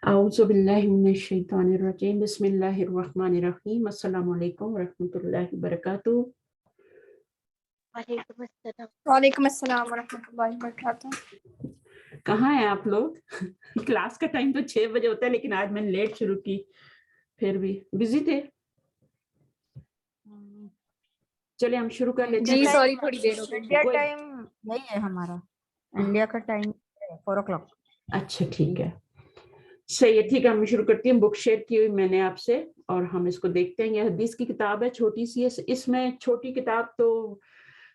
اعوذ باللہ من الشیطان الرجیم بسم اللہ الرحمن الرحیم السلام علیکم ورحمۃ اللہ وبرکاتہ۔ وعلیکم السلام۔ وعلیکم السلام ورحمۃ اللہ وبرکاتہ۔ کہاں ہیں آپ لوگ؟ کلاس کا ٹائم تو 6 بجے ہوتا ہے لیکن آج میں نے لیٹ شروع کی، پھر بھی بزی تھے۔ چلے ہم شروع کر لیتے ہیں۔ جی سوری تھوڑی دیر ہو گئی۔ انڈیا ٹائم یہی ہے ہمارا، انڈیا کا ٹائم 4 o'clock۔ اچھا ٹھیک ہے، صحیح ہے، ٹھیک ہے، ہم شروع کرتی ہیں۔ بک شیئر کی ہوئی میں نے آپ سے اور ہم اس کو دیکھتے ہیں۔ یہ حدیث کی کتاب ہے، چھوٹی سی ہے، اس میں چھوٹی کتاب تو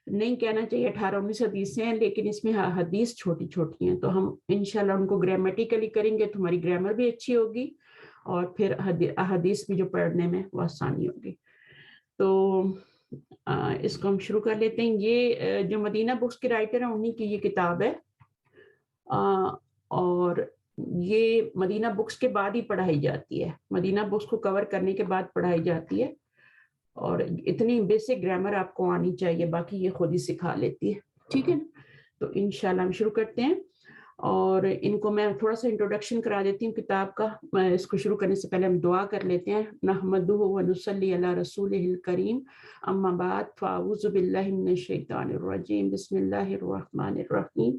نہیں کہنا چاہیے، 18-19 حدیثیں ہیں، لیکن اس میں حدیث چھوٹی چھوٹی ہیں، تو ہم انشاءاللہ ان کو گرامیٹیکلی کریں گے تو ہماری گرامر بھی اچھی ہوگی اور پھر حدیث بھی جو پڑھنے میں وہ آسانی ہوگی۔ تو اس کو ہم شروع کر لیتے ہیں۔ یہ جو مدینہ بکس کے رائٹر ہیں انہی کی یہ کتاب ہے، اور یہ مدینہ بکس کے بعد ہی پڑھائی جاتی ہے، مدینہ بکس کو کور کرنے کے بعد پڑھائی جاتی ہے، اور اتنی بیسک گرامر آپ کو آنی چاہیے، باقی یہ خود ہی سکھا لیتی ہے، ٹھیک ہے نا۔ تو انشاءاللہ ہم شروع کرتے ہیں، اور ان کو میں تھوڑا سا انٹروڈکشن کرا دیتی ہوں کتاب کا۔ اس کو شروع کرنے سے پہلے ہم دعا کر لیتے ہیں۔ نحمدہ ونصلی علی رسولہ الکریم، اما بعد فاعوذ باللہ من الشیطان الرجیم، بسم اللہ الرحمن الرحیم،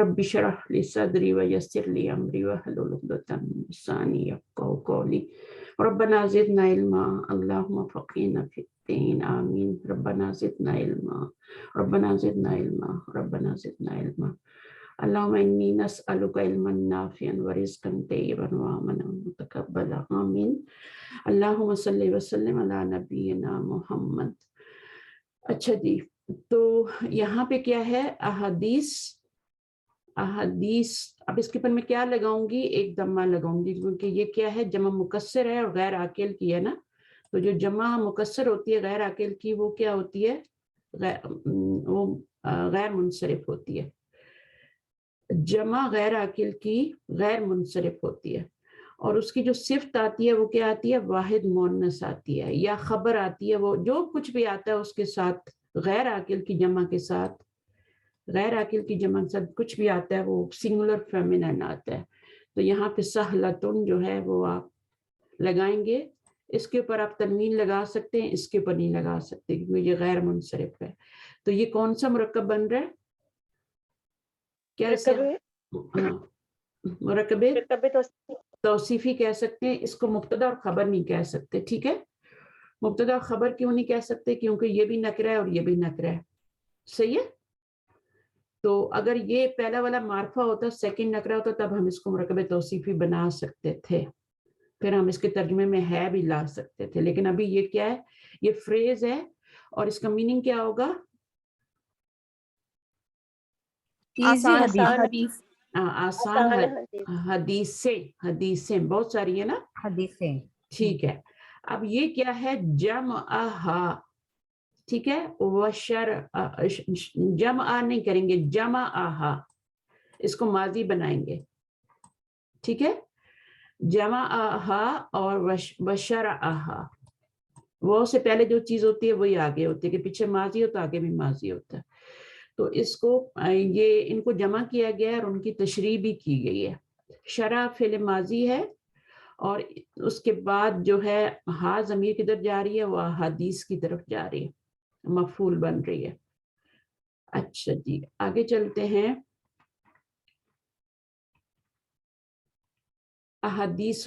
رب اشرح لی صدری ویسر لی امری واحلل عقدۃ من لسانی یفقہوا قولی، ربنا زدنا علما، اللہم فقہنا فی الدین، آمین۔ ربنا زدنا علما، ربنا زدنا علما، ربنا زدنا علما۔ اللہم انی نسألک علما نافعا ورزقا طیبا وعملا متقبلا، آمین۔ اللہم صلی وسلم علی نبینا محمد۔ اچھا جی، تو یہاں پہ کیا ہے؟ احادیث، اب اس کے اوپر میں کیا لگاؤں گی؟ ایک ضمہ لگاؤں گی، کیونکہ یہ کیا ہے؟ جمع مکسر ہے اور غیر عاقل کی ہے نا، تو جو جمع مکسر ہوتی ہے غیر عاقل کی وہ کیا ہوتی ہے؟ وہ غیر منصرف ہوتی ہے۔ جمع غیر عاقل کی غیر منصرف ہوتی ہے، اور اس کی جو صفت آتی ہے وہ کیا آتی ہے؟ واحد مؤنث آتی ہے، یا خبر آتی ہے، وہ جو کچھ بھی آتا ہے اس کے ساتھ غیر عاقل کی جمع کے ساتھ، غیر عاقل کی جمع کے ساتھ کچھ بھی آتا ہے وہ سنگولر فیمینن آتا ہے۔ تو یہاں پہ سہلتن جو ہے وہ آپ لگائیں گے، اس کے اوپر آپ تنوین لگا سکتے ہیں، اس کے اوپر نہیں لگا سکتے کیونکہ یہ غیر منصرف ہے۔ تو یہ کون سا مرکب بن رہا ہے؟ کیا مرکب توصیفی کہہ سکتے ہیں، اس کو مبتدا اور خبر نہیں کہہ سکتے، ٹھیک ہے؟ مبتدا اور خبر کیوں نہیں کہہ سکتے؟ کیونکہ یہ بھی نکرہ ہے اور یہ بھی نکرہ ہے، صحیح ہے؟ تو اگر یہ پہلا والا معرفہ ہوتا، سیکنڈ نکرہ ہوتا، تب ہم اس کو مرکب توصیفی بنا سکتے تھے، پھر ہم اس کے ترجمے میں ہے بھی لا سکتے تھے، لیکن ابھی یہ کیا ہے؟ یہ فریز ہے، اور اس کا میننگ کیا ہوگا؟ آسان حدیث۔ آسان حدیثیں بہت ساری ہے نا، حدیثیں، ٹھیک ہے۔ اب یہ کیا ہے؟ جمعہا، ٹھیک ہے، جمع نہیں کریں گے، جمعہا، اس کو ماضی بنائیں گے، ٹھیک ہے؟ جمعہا اور وشرعہا، وہ سے پہلے جو چیز ہوتی ہے وہی آگے ہوتی ہے، کہ پیچھے ماضی ہو تو آگے بھی ماضی ہوتا ہے۔ تو اس کو یہ ان کو جمع کیا گیا ہے اور ان کی تشریح بھی کی گئی ہے۔ شرع فعل ماضی ہے، اور اس کے بعد جو ہے ہا ضمیر کدھر جا رہی ہے؟ وہ احادیث کی طرف جا رہی ہے، مفعول بن رہی ہے۔ اچھا جی، آگے چلتے ہیں۔ احادیث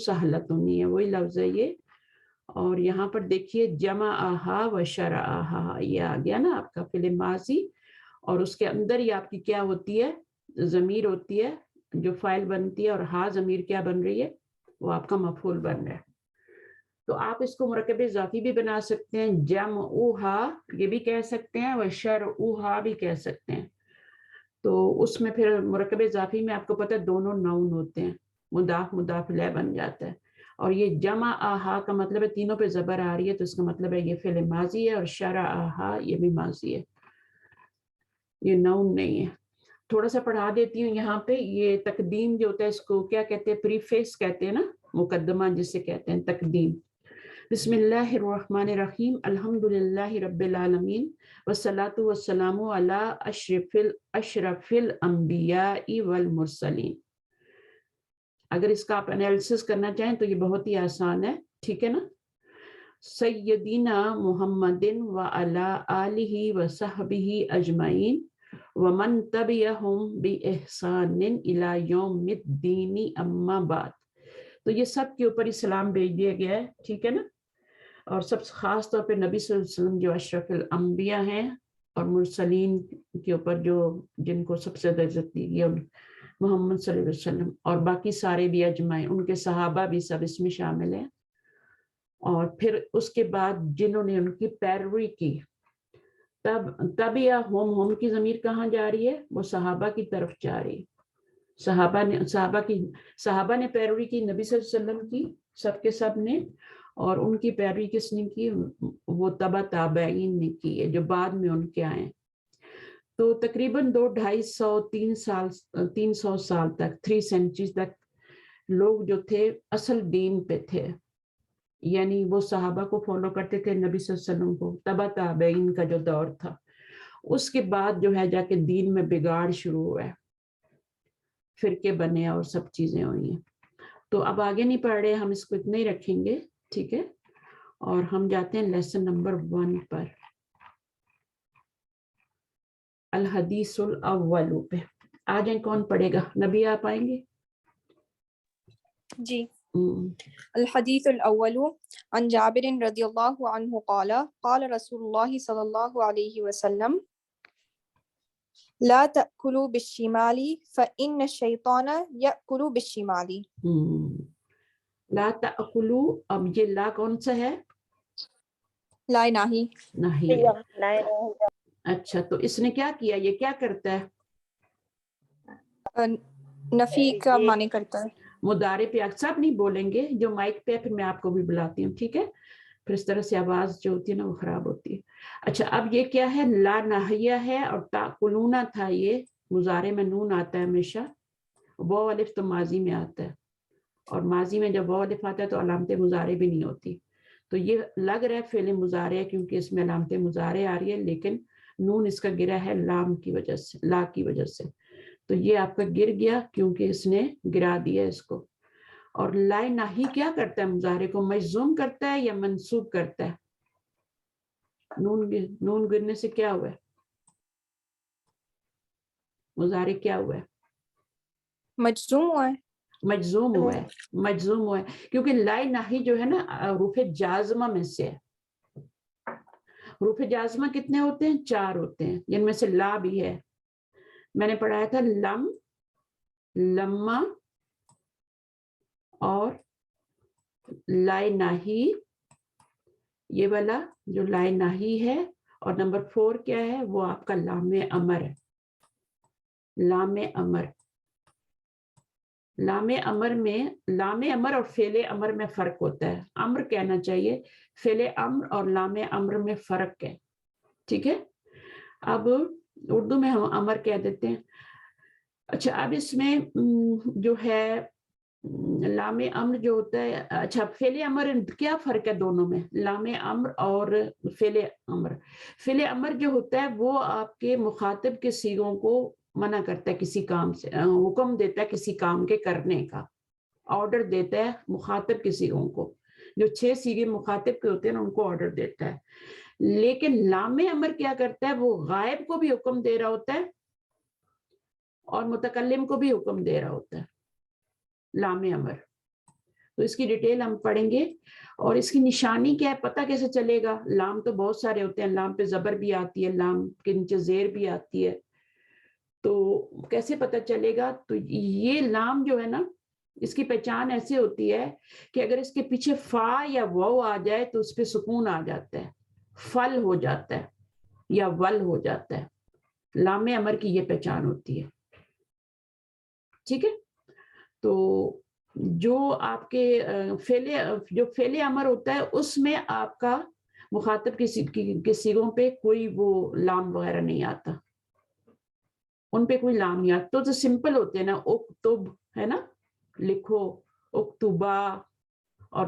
سہلتن، یہ وہی لفظ ہے یہ، اور یہاں پر دیکھیے جمعہا و شرعہا، یہ آ گیا نا آپ کا فعل ماضی، اور اس کے اندر ہی آپ کی کیا ہوتی ہے؟ ضمیر ہوتی ہے جو فاعل بنتی ہے، اور ہا ضمیر کیا بن رہی ہے؟ وہ آپ کا مفعول بن رہا ہے۔ تو آپ اس کو مرکب اضافی بھی بنا سکتے ہیں، جمعہا یہ بھی کہہ سکتے ہیں، و شرعہا بھی کہہ سکتے ہیں۔ تو اس میں پھر مرکب اضافی میں آپ کو پتہ ہے دونوں نون ہوتے ہیں، مضاف مضاف الیہ بن جاتا ہے، اور یہ جمعہا کا مطلب ہے تینوں پہ زبر آ رہی ہے، تو اس کا مطلب ہے یہ فعل ماضی ہے، اور شرعہا یہ بھی ماضی ہے، یہ نون نہیں ہے۔ تھوڑا سا پڑھا دیتی ہوں یہاں پہ۔ یہ تقدیم جو ہوتا ہے اس کو کیا کہتے ہیں؟ پریفیس کہتے ہیں نا، مقدمہ جسے کہتے ہیں تقدیم۔ بسم اللہ الرحمن الرحیم الحمدللہ رب العالمین والصلاۃ والسلام علی اشرف الانبیاء والمرسلین. اگر اس کا آپ انالیسس کرنا چاہیں تو یہ بہت ہی آسان ہے, ٹھیک ہے نا. سیدنا محمد وعلی آلہ وصحبہ اجمعین ومن تبعہم بإحسان الی یوم الدین اما بعد. تو یہ سب کے اوپر سلام بھیج دیا گیا ہے, ٹھیک ہے نا. اور سب خاص طور پہ نبی صلی اللہ علیہ وسلم جو اشرف الانبیاء ہیں اور مرسلین کے اوپر جو جن کو سب سے زیادہ عزت دی گئی محمد صلی اللہ علیہ وسلم, اور باقی سارے بھی اجمعین, ان کے صحابہ بھی سب اس میں شامل ہیں. اور پھر اس کے بعد جنہوں نے ان کی پیروی کی, تب یا ہم کی ضمیر کہاں جا رہی ہے؟ وہ صحابہ کی طرف جا رہی ہے. صحابہ نے پیروی کی نبی صلی اللہ علیہ وسلم کی, سب کے سب نے. اور ان کی پیروی کس نے کی؟ وہ تبع تابعین نے کی ہے جو بعد میں ان کے آئے. تو تقریباً 200-250-300 سال تک 3 سینچری تک لوگ جو تھے اصل دین پہ تھے, یعنی وہ صحابہ کو فالو کرتے تھے, نبی صلی اللہ علیہ وسلم کو. تبع تابعین کا جو دور تھا, اس کے بعد جو ہے جا کے دین میں بگاڑ شروع ہوا ہے, فرقے بنے اور سب چیزیں ہوئی ہیں. تو اب آگے نہیں پڑھ رہے, ہم اس کو اتنے ہی رکھیں گے, ٹھیک ہے. اور ہم جاتے ہیں لیسن نمبر 1 پر, الحدیث الاول پہ. آ جائیں, کون پڑھے گا؟ نبی آپ آئیں گے؟ جی. الحدیث الاول عن جابر رضی اللہ عنہ قال قال رسول اللہ صلی اللہ علیہ وسلم لا تأکلوا بالشمال فإن الشیطان یأکل بالشمال. لا تأکلوا, اب یہ لا کون سا ہے؟ لا نہیں ہے. اچھا, تو اس نے کیا کیا؟ یہ کیا کرتا ہے؟ نفی کا معنی کرتا ہے. مضارع پہ اکثر نہیں بولیں گے, جو مائک پہ پھر میں آپ کو بھی بلاتی ہوں, ٹھیک ہے. پھر اس طرح سے آواز جو ہوتی ہے نا وہ خراب ہوتی ہے. اچھا, اب یہ کیا ہے؟ لا ناہیہ ہے, اور تاکلونا تھا, یہ مضارع میں نون آتا ہے ہمیشہ. واو الف تو ماضی میں آتا ہے, اور ماضی میں جب واو الف آتا ہے تو علامت مضارع بھی نہیں ہوتی. تو یہ لگ رہا ہے فعل مضارع کیونکہ اس میں علامت مضارع آ رہی ہے, لیکن نون اس کا گرا ہے لام کی وجہ سے, لا کی وجہ سے. تو یہ آپ کا گر گیا کیونکہ اس نے گرا دیا اس کو. اور لا ناہی کیا کرتا ہے؟ مضارع کو مجزوم کرتا ہے یا منصوب کرتا ہے؟ نون گرنے سے کیا ہوا ہے؟ مضارع کیا ہوا ہے؟ مجزوم ہوا ہے. مجزوم ہوا ہے. مجزوم ہوا ہے کیونکہ لا ناہی جو ہے نا حروف جازمہ میں سے ہے. حروف جازمہ کتنے ہوتے ہیں؟ 4 ہوتے ہیں, جن میں سے لا بھی ہے. میں نے پڑھایا تھا لم, لما اور لائے ناہی, یہ والا جو لائے ناہی ہے. اور نمبر 4 کیا ہے؟ وہ آپ کا لام امر ہے. لام امر, لام امر میں لام امر اور فعل امر میں فرق ہوتا ہے. امر کہنا چاہیے, فعل امر اور لام امر میں فرق ہے, ٹھیک ہے. اب اردو میں ہم امر کہہ دیتے ہیں. اچھا, اب اس میں جو ہے لام امر جو ہوتا ہے, اچھا فعل امر کیا فرق ہے دونوں میں؟ لام امر اور فعل امر. فعل امر جو ہوتا ہے وہ آپ کے مخاطب کے صیغوں کو منع کرتا ہے کسی کام سے, حکم دیتا ہے کسی کام کے کرنے کا, آرڈر دیتا ہے مخاطب کے صیغوں کو. جو 6 صیغے مخاطب کے ہوتے ہیں ان کو آرڈر دیتا ہے. لیکن لام امر کیا کرتا ہے؟ وہ غائب کو بھی حکم دے رہا ہوتا ہے اور متکلم کو بھی حکم دے رہا ہوتا ہے, لام امر. تو اس کی ڈیٹیل ہم پڑھیں گے. اور اس کی نشانی کیا ہے, پتہ کیسے چلے گا؟ لام تو بہت سارے ہوتے ہیں, لام پہ زبر بھی آتی ہے, لام کے نیچے زیر بھی آتی ہے, تو کیسے پتہ چلے گا؟ تو یہ لام جو ہے نا, اس کی پہچان ایسے ہوتی ہے کہ اگر اس کے پیچھے فا یا واو آ جائے تو اس پہ سکون آ جاتا ہے, فل ہو جاتا ہے یا ول ہو جاتا ہے. لام امر کی یہ پہچان ہوتی ہے, ٹھیک ہے. تو جو آپ کے فعل امر ہوتا ہے اس میں آپ کا مخاطب کے صیغوں پہ کوئی وہ لام وغیرہ نہیں آتا, ان پہ کوئی لام نہیں آتا. تو سمپل ہوتے ہیں نا, اکتب ہے نا, لکھو, اکتبا اور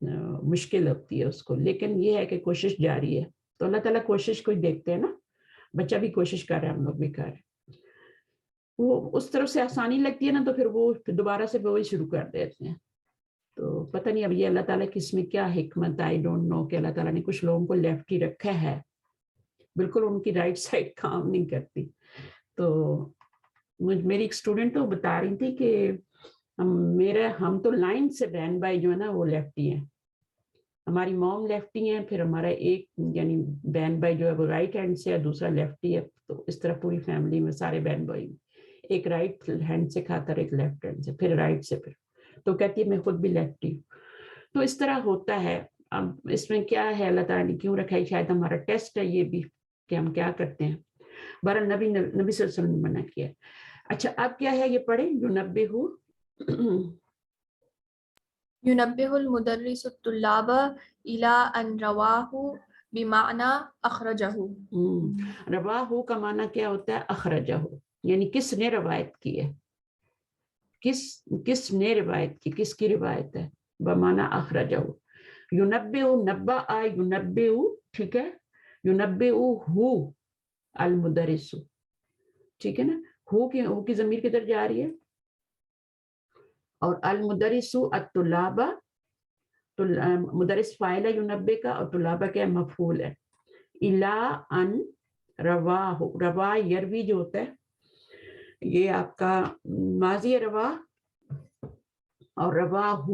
مشکل ہوتی ہے اس کو، لیکن یہ ہے کہ کوشش جاری ہے. تو اللہ تعالیٰ کوشش کو ہی دیکھتے ہیں نا، بچہ بھی کوشش کر رہا ہے، ہم لوگ بھی کر رہے ہیں. وہ اس طرف سے آسانی لگتی ہے نا، تو پھر وہ دوبارہ سے وہی شروع کر دیتے ہیں. تو پتہ نہیں اب یہ اللہ تعالیٰ کی اس میں کیا حکمت، آئی ڈونٹ نو، کہ اللہ تعالیٰ نے کچھ لوگوں کو لیفٹ ہی رکھا ہے، بالکل ان کی رائٹ سائڈ کام نہیں کرتی. تو میری ایک اسٹوڈنٹ تو بتا رہی تھی کہ ہم تو لائن سے بہن بھائی جو ہے نا وہ لیفٹی ہیں، ہماری موم لیفٹی ہیں، پھر ہمارا ایک یعنی بہن بھائی جو ہے وہ رائٹ ہینڈ سے ہے، دوسرا لیفٹی ہے. تو اس طرح پوری فیملی میں سارے بہن بھائی ایک رائٹ ہینڈ سے کھاتا ہے، ایک لیفٹ ہینڈ سے، پھر رائٹ سے. پھر تو کہتی ہے میں خود بھی لیفٹی ہوں. تو اس طرح ہوتا ہے. اب اس میں کیا ہے، اللہ تعالیٰ نے کیوں رکھا ہے، شاید ہمارا ٹیسٹ ہے یہ بھی کہ ہم کیا کرتے ہیں. بہرحال نبی صلی اللہ علیہ وسلم نے منع کیا. اچھا اب کیا ہے، یہ پڑھیں ينبه ينبه المدرس الطلاب إلى أن رواه بمعنى أخرجه. رواہ کا معنی کیا ہوتا ہے، اخرجہ، یعنی کس نے روایت کی ہے، کس نے روایت کی، کس کی روایت ہے، بمعنی اخرجہ. ينبه نبأ ينبه، ٹھیک ہے، ينبئه المدرس، ٹھیک ہے نا. ہو کی ضمیر کدھر جا رہی ہے، اور المدرس الطلاب، مدرس فاعل ہے ينبئ کا، اور طلابہ کیا مفعول ہے. الى ان رواہ، روا یروی جو ہوتا ہے یہ آپ کا ماضی ہے روا، اور رواہ،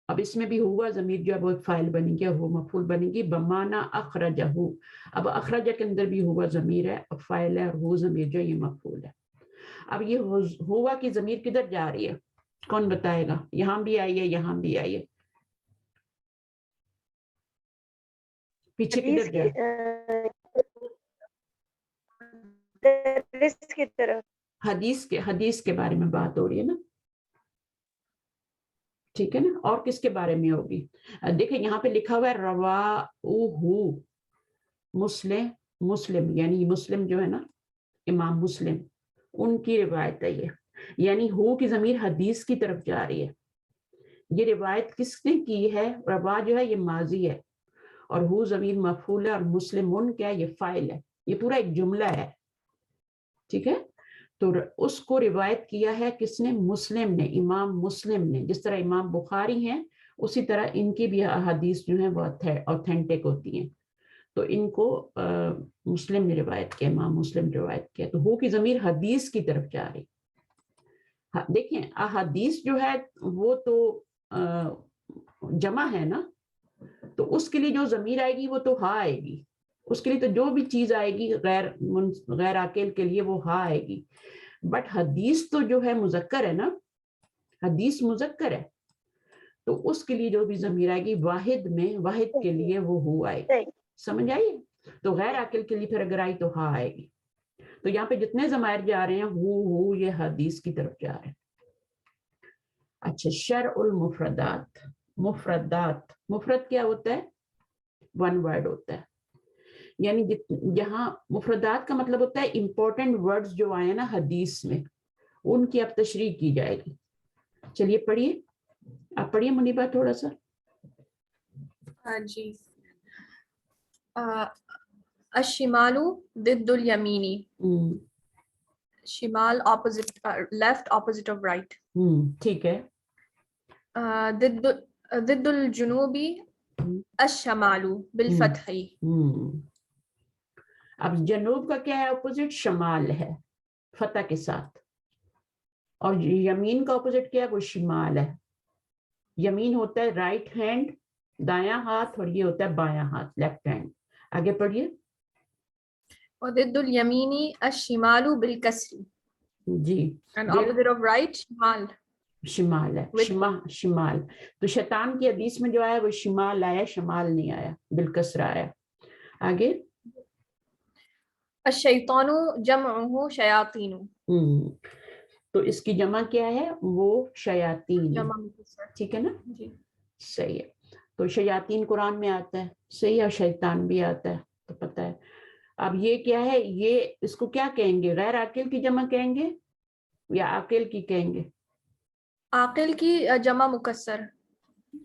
اب اس میں بھی ہوا ضمیر جو ہے وہ فاعل بنے گی، وہ مفعول بنے گی بمعنی اخرجہ. اب اخرجہ کے اندر بھی ہوا ضمیر ہے، فاعل ہے، اور وہ ضمیر جو یہ مفعول ہے. اب یہ ہوا کی ضمیر کدھر جا رہی ہے، کون بتائے گا؟ یہاں بھی آئی ہے، یہاں بھی آئی ہے، پیچھے کدھر جا رہی مدرس کی طرف. حدیث کے بارے میں بات ہو رہی ہے نا، ٹھیک ہے نا. اور کس کے بارے میں ہوگی، دیکھیں یہاں پہ لکھا ہوا ہے رواہ مسلم، یعنی مسلم جو ہے نا، امام مسلم، ان کی روایت ہے یہ، یعنی ہو کی ضمیر حدیث کی طرف جا رہی ہے. یہ روایت کس نے کی ہے، روا جو ہے یہ ماضی ہے، اور ہو ضمیر مفعول ہے، اور مسلمون کیا ہے، یہ فاعل ہے. یہ پورا ایک جملہ ہے، ٹھیک ہے. تو اس کو روایت کیا ہے کس نے، مسلم نے، امام مسلم نے. جس طرح امام بخاری ہیں اسی طرح ان کی بھی احادیث جو ہیں وہ اوتھینٹک ہوتی ہیں. تو ان کو مسلم نے روایت کیا، امام مسلم نے روایت کیا. تو ہو کی ضمیر حدیث کی طرف جا رہی. دیکھیں احادیث جو ہے وہ تو جمع ہے نا، تو اس کے لیے جو ضمیر آئے گی وہ تو ہا آئے گی. اس کے لیے تو جو بھی چیز آئے گی غیر عاقل کے لیے وہ ہا آئے گی. بٹ حدیث تو جو ہے مذکر ہے نا، حدیث مذکر ہے، تو اس کے لیے جو بھی ضمیر آئے گی واحد کے لیے وہ ہو آئے گی. سمجھ آئیے. تو غیر عاقل کے لیے پھر اگر آئی تو ہا آئے گی. تو یہاں پہ جتنے ضمائر جا رہے ہیں ہو یہ حدیث کی طرف جا رہے ہیں. اچھا شرع المفردات، مفرد کیا ہوتا ہے، ون ورڈ ہوتا ہے. یعنی یہاں مفردات کا مطلب ہوتا ہے امپورٹنٹ ورڈز جو آئے نا حدیث میں، ان کی اب تشریح کی جائے گی. چلیے پڑھیے، آپ پڑھیے منیبہ تھوڑا سا. ہاں جی. الشمال ضد الیمینی، شمال opposite, left opposite of right. ٹھیک ہے. ضد الجنوبی الشمال بالفتح. اب جنوب کا کیا ہے اپوزٹ، شمال ہے فتح کے ساتھ. اور یمین کا اپوزٹ کیا ہے، وہ شمال ہے. یمین ہوتا ہے رائٹ ہینڈ، دایاں ہاتھ، اور یہ ہوتا ہے بایاں ہاتھ، لیفٹ ہینڈ. آگے پڑھیے. وضد الیمینی الشمال بالکسر. جی. and opposite of right شمال ہے، شمال. تو شیطان کی حدیث میں جو آیا وہ شمال آیا، شمال نہیں آیا، بالکسر آیا. آگے. الشیطان جمعہ شیاطین. تو اس کی جمع کیا ہے، وہ شیاطین ہے، ٹھیک ہے نا. جی صحیح ہے. تو شیاطین قرآن میں آتا ہے، صحیح ہے، شیطان بھی آتا ہے، تو پتہ ہے. اب یہ کیا ہے، یہ اس کو کیا کہیں گے، غیر عاقل کی جمع کہیں گے یا عاقل کی کہیں گے؟ عاقل کی جمع مکسر.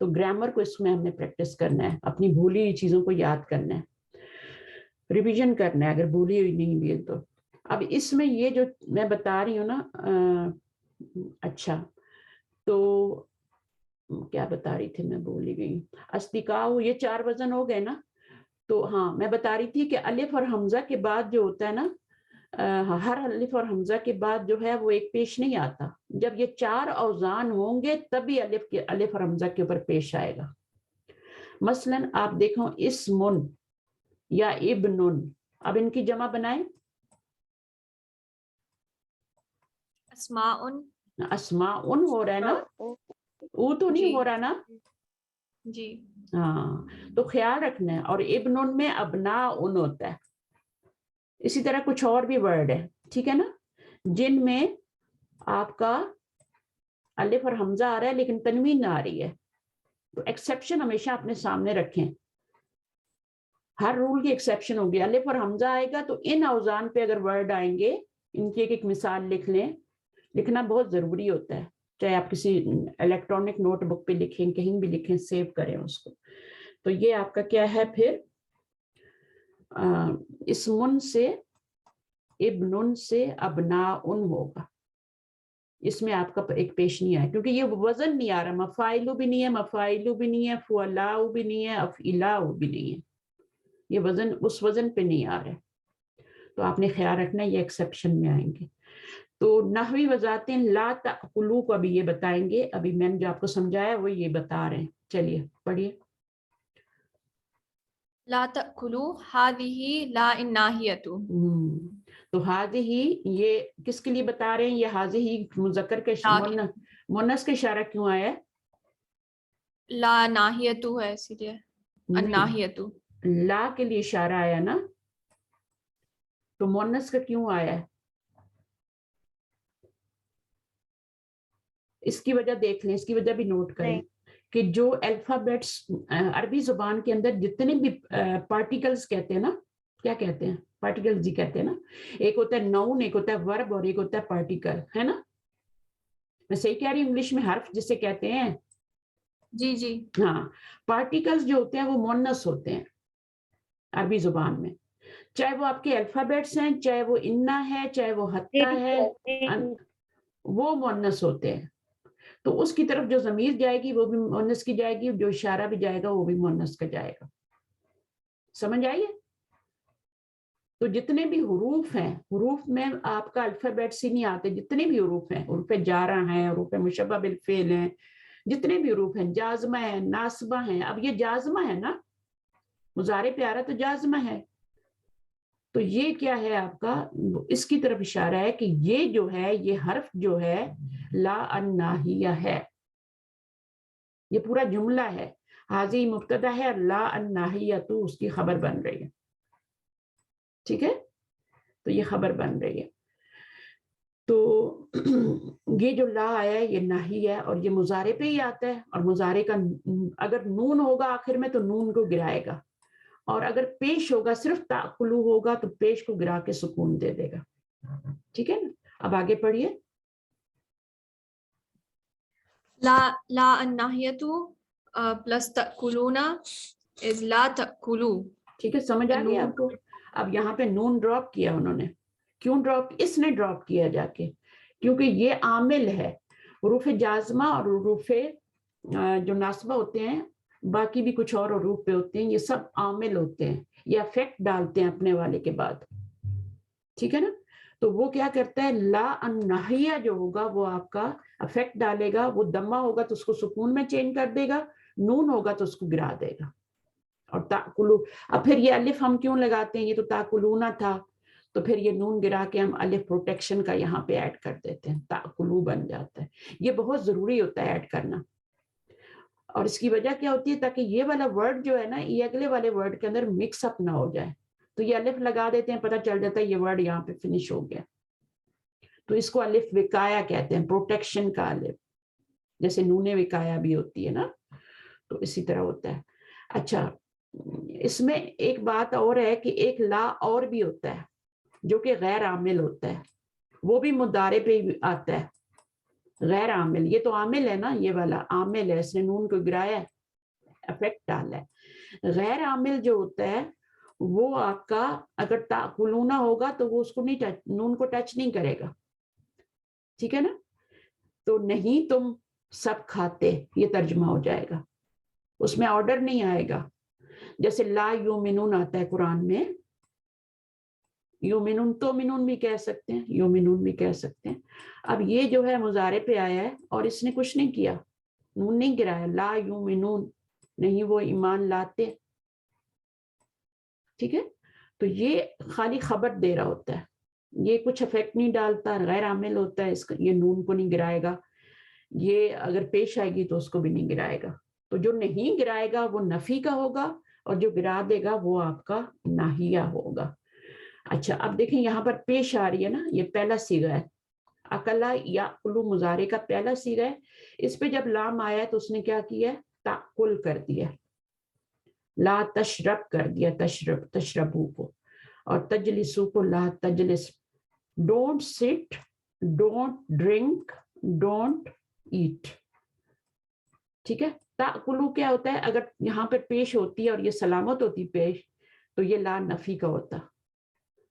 تو گرامر کو اس میں ہم نے پریکٹس کرنا ہے, اپنی بھولی ہوئی چیزوں کو یاد کرنا ہے, ریویژن کرنا ہے اگر بھولی ہوئی نہیں بھی ہے تو. اب اس میں یہ جو میں بتا رہی ہوں نا, اچھا تو کیا بتا رہی تھی میں بھول ہی گئی. استقاء, یہ 4 وزن ہو گئے نا. تو ہاں میں بتا رہی تھی کہ الف اور حمزہ کے بعد جو ہوتا ہے نا, ہر الف اور حمزہ کے بعد جو ہے وہ ایک پیش نہیں آتا. جب یہ 4 اوزان ہوں گے تبھی الف اور حمزہ کے اوپر پیش آئے گا. مثلا آپ دیکھو اسمن یا ابنن, اب ان کی جمع بنائیں. اسماء. اسماء ہو رہا ہے نا, او تو نہیں ہو رہا نا. جی ہاں, تو خیال رکھنا ہے. اور ابنن میں ابناء ہوتا ہے. اسی طرح کچھ اور بھی ورڈ ہے, ٹھیک ہے نا, جن میں آپ کا الف اور حمزہ آ رہا ہے لیکن تنوین نہ آ رہی ہے. تو ایکسیپشن ہمیشہ اپنے سامنے رکھیں. ہر رول کی ایکسیپشن ہوگی. الف اور حمزہ آئے گا تو ان اوزان پہ اگر ورڈ آئیں گے, ان کی ایک مثال لکھ لیں. لکھنا بہت ضروری ہوتا ہے, چاہے آپ کسی الیکٹرانک نوٹ بک پہ لکھیں, کہیں بھی لکھیں, سیو کریں اس کو. تو یہ آپ کا کیا ہے پھر, اسمن سے ابنن سے ابناء ہوگا. اس میں آپ کا ایک پیش نہیں آیا کیونکہ یہ وزن نہیں آ رہا. مفاعل بھی نہیں ہے, مفاعل بھی نہیں ہے, فعلاء بھی نہیں ہے, افعلاء بھی نہیں ہے. یہ وزن اس وزن پہ نہیں آ رہا ہے. تو آپ نے خیال رکھنا یہ ایکسیپشن میں آئیں گے. تو نحوی وضاحتیں لا تأکلوا کو ابھی یہ بتائیں گے. ابھی میں نے جو آپ کو سمجھایا وہ یہ بتا رہے ہیں. چلیے پڑھیے. لا تأکلوا هذه لا الناہیۃ. تو ہی یہ کس کے لیے بتا رہے ہیں؟ یہ ہی مذکر کے مونس کا اشارہ کیوں آیا ہے؟ لا ناہیۃ ہے اسی لیے الناہیۃ. لا کے لیے اشارہ آیا نا, تو مونس کا کیوں آیا ہے؟ اس کی وجہ دیکھ لیں, اس کی وجہ بھی نوٹ کریں کہ جو الفابیٹس عربی زبان کے اندر جتنے بھی پارٹیکلز کہتے ہیں نا, کیا کہتے ہیں پارٹیکلز جی کہتے ہیں نا, ایک ہوتا ہے نون, ایک ہوتا ہے ورب, اور ایک ہوتا ہے پارٹیکل, ہے نا. میں صحیح کہہ رہی ہوں, انگلش میں حرف جسے کہتے ہیں. جی جی ہاں, پارٹیکلز جو ہوتے ہیں وہ مونس ہوتے ہیں عربی زبان میں, چاہے وہ آپ کے الفابیٹس ہیں, چاہے وہ انا ہے, چاہے وہ حتی ہے, وہ مونس ہوتے ہیں. تو اس کی طرف جو ضمیر جائے گی وہ بھی مونس کی جائے گی, جو اشارہ بھی جائے گا وہ بھی مونس کا جائے گا. سمجھ آئیے؟ تو جتنے بھی حروف ہیں, حروف میں آپ کا الفابیٹس ہی نہیں آتے. جتنے بھی حروف ہیں, حروف جارہ ہیں, حروف مشبہ بالفعل ہیں, جتنے بھی حروف ہیں, جازمہ ہیں, ناصبہ ہیں. اب یہ جازمہ ہے نا, مضارع پہ آ رہا تو جازمہ ہے. تو یہ کیا ہے آپ کا, اس کی طرف اشارہ ہے کہ یہ جو ہے, یہ حرف جو ہے لا الناہیہ ہے. یہ پورا جملہ ہے, حاضی مبتدا ہے, لا الناہیہ تو اس کی خبر بن رہی ہے. ٹھیک ہے, تو یہ خبر بن رہی ہے. تو یہ جو لا آیا ہے یہ ناہی ہے, اور یہ مضارع پہ ہی آتا ہے. اور مضارع کا اگر نون ہوگا آخر میں تو نون کو گرائے گا, اور اگر پیش ہوگا صرف تأکلوا ہوگا تو پیش کو گرا کے سکون دے دے گا. ٹھیک ہے نا, اب آگے پڑھیے. لا الناہیۃ پلس تأکلون از لا تأکلوا. ٹھیک ہے, سمجھ آ گئی آپ کو؟ اب یہاں پہ نون ڈراپ کیا انہوں نے. کیوں ڈراپ؟ اس نے ڈراپ کیا جا کے کیونکہ یہ عامل ہے. حروف جازمہ اور حروف جو ناصبہ ہوتے ہیں, باقی بھی کچھ اور حروف پہ ہوتے ہیں, یہ سب عامل ہوتے ہیں, یہ افیکٹ ڈالتے ہیں اپنے والے کے بعد. ٹھیک ہے نا, تو وہ کیا کرتا ہے, لا الناہیہ جو ہوگا وہ آپ کا افیکٹ ڈالے گا. وہ دمہ ہوگا تو اس کو سکون میں چینج کر دے گا, نون ہوگا تو اس کو گرا دے گا. اور تاکلو, اب پھر یہ الف ہم کیوں لگاتے ہیں, یہ تو تاکلونا تھا, تو پھر یہ نون گرا کے ہم الف پروٹیکشن کا یہاں پہ ایڈ کر دیتے ہیں, تاکلو بن جاتا ہے. یہ بہت ضروری ہوتا ہے ایڈ کرنا. اور اس کی وجہ کیا ہوتی ہے, تاکہ یہ والا ورڈ جو ہے نا, یہ اگلے والے ورڈ کے اندر مکس اپ نہ ہو جائے. تو یہ الف لگا دیتے ہیں, پتہ چل جاتا ہے یہ ورڈ یہاں پہ فنش ہو گیا. تو اس کو الف وقایا کہتے ہیں, پروٹیکشن کا الف, جیسے نون وقایا بھی ہوتی ہے نا, تو اسی طرح ہوتا ہے. اچھا, اس میں ایک بات اور ہے کہ ایک لا اور بھی ہوتا ہے جو کہ غیر عامل ہوتا ہے, وہ بھی مضارع پہ آتا ہے. غیر عامل، یہ تو عامل ہے نا، یہ والا عامل ہے، اس نے نون کو گرایا ہے، افیکٹ ڈالا ہے۔ غیر عامل جو ہوتا ہے وہ آپ کا اگر تاکلون ہوگا تو وہ اس کو نہیں ٹچ، نون کو ٹچ نہیں کرے گا، ٹھیک ہے نا؟ تو نہیں تم سب کھاتے، یہ ترجمہ ہو جائے گا، اس میں آرڈر نہیں آئے گا۔ جیسے لا یومنون آتا ہے قرآن میں، یومنون تو منون بھی کہہ سکتے ہیں، یومنون بھی کہہ سکتے ہیں۔ اب یہ جو ہے مضارع پہ آیا ہے اور اس نے کچھ نہیں کیا، نون نہیں گرایا، لا یومنون، نہیں وہ ایمان لاتے، ٹھیک ہے؟ تو یہ خالی خبر دے رہا ہوتا ہے، یہ کچھ افیکٹ نہیں ڈالتا، غیر عامل ہوتا ہے، اس کا یہ نون کو نہیں گرائے گا، یہ اگر پیش آئے گی تو اس کو بھی نہیں گرائے گا۔ تو جو نہیں گرائے گا وہ نفی کا ہوگا، اور جو گرا دے گا وہ آپ کا ناہیہ ہوگا۔ اچھا اب دیکھیں یہاں پر پیش آ رہی ہے نا، یہ پہلا صیغہ ہے، اکلا یا کلو مضارع کا پہلا صیغہ ہے، اس پہ جب لام آیا ہے تو اس نے کیا کیا ہے؟ تاکل کر دیا، لا تشرب کر دیا، تشرب تشربو کو، اور تجلسو کو لا تجلس، ڈونٹ سٹ، ڈونٹ ڈرنک، ڈونٹ ایٹ، ٹھیک ہے؟ تاکلو کیا ہوتا ہے؟ اگر یہاں پہ پیش ہوتی ہے اور یہ سلامت ہوتی پیش تو یہ لا نفی کا ہوتا،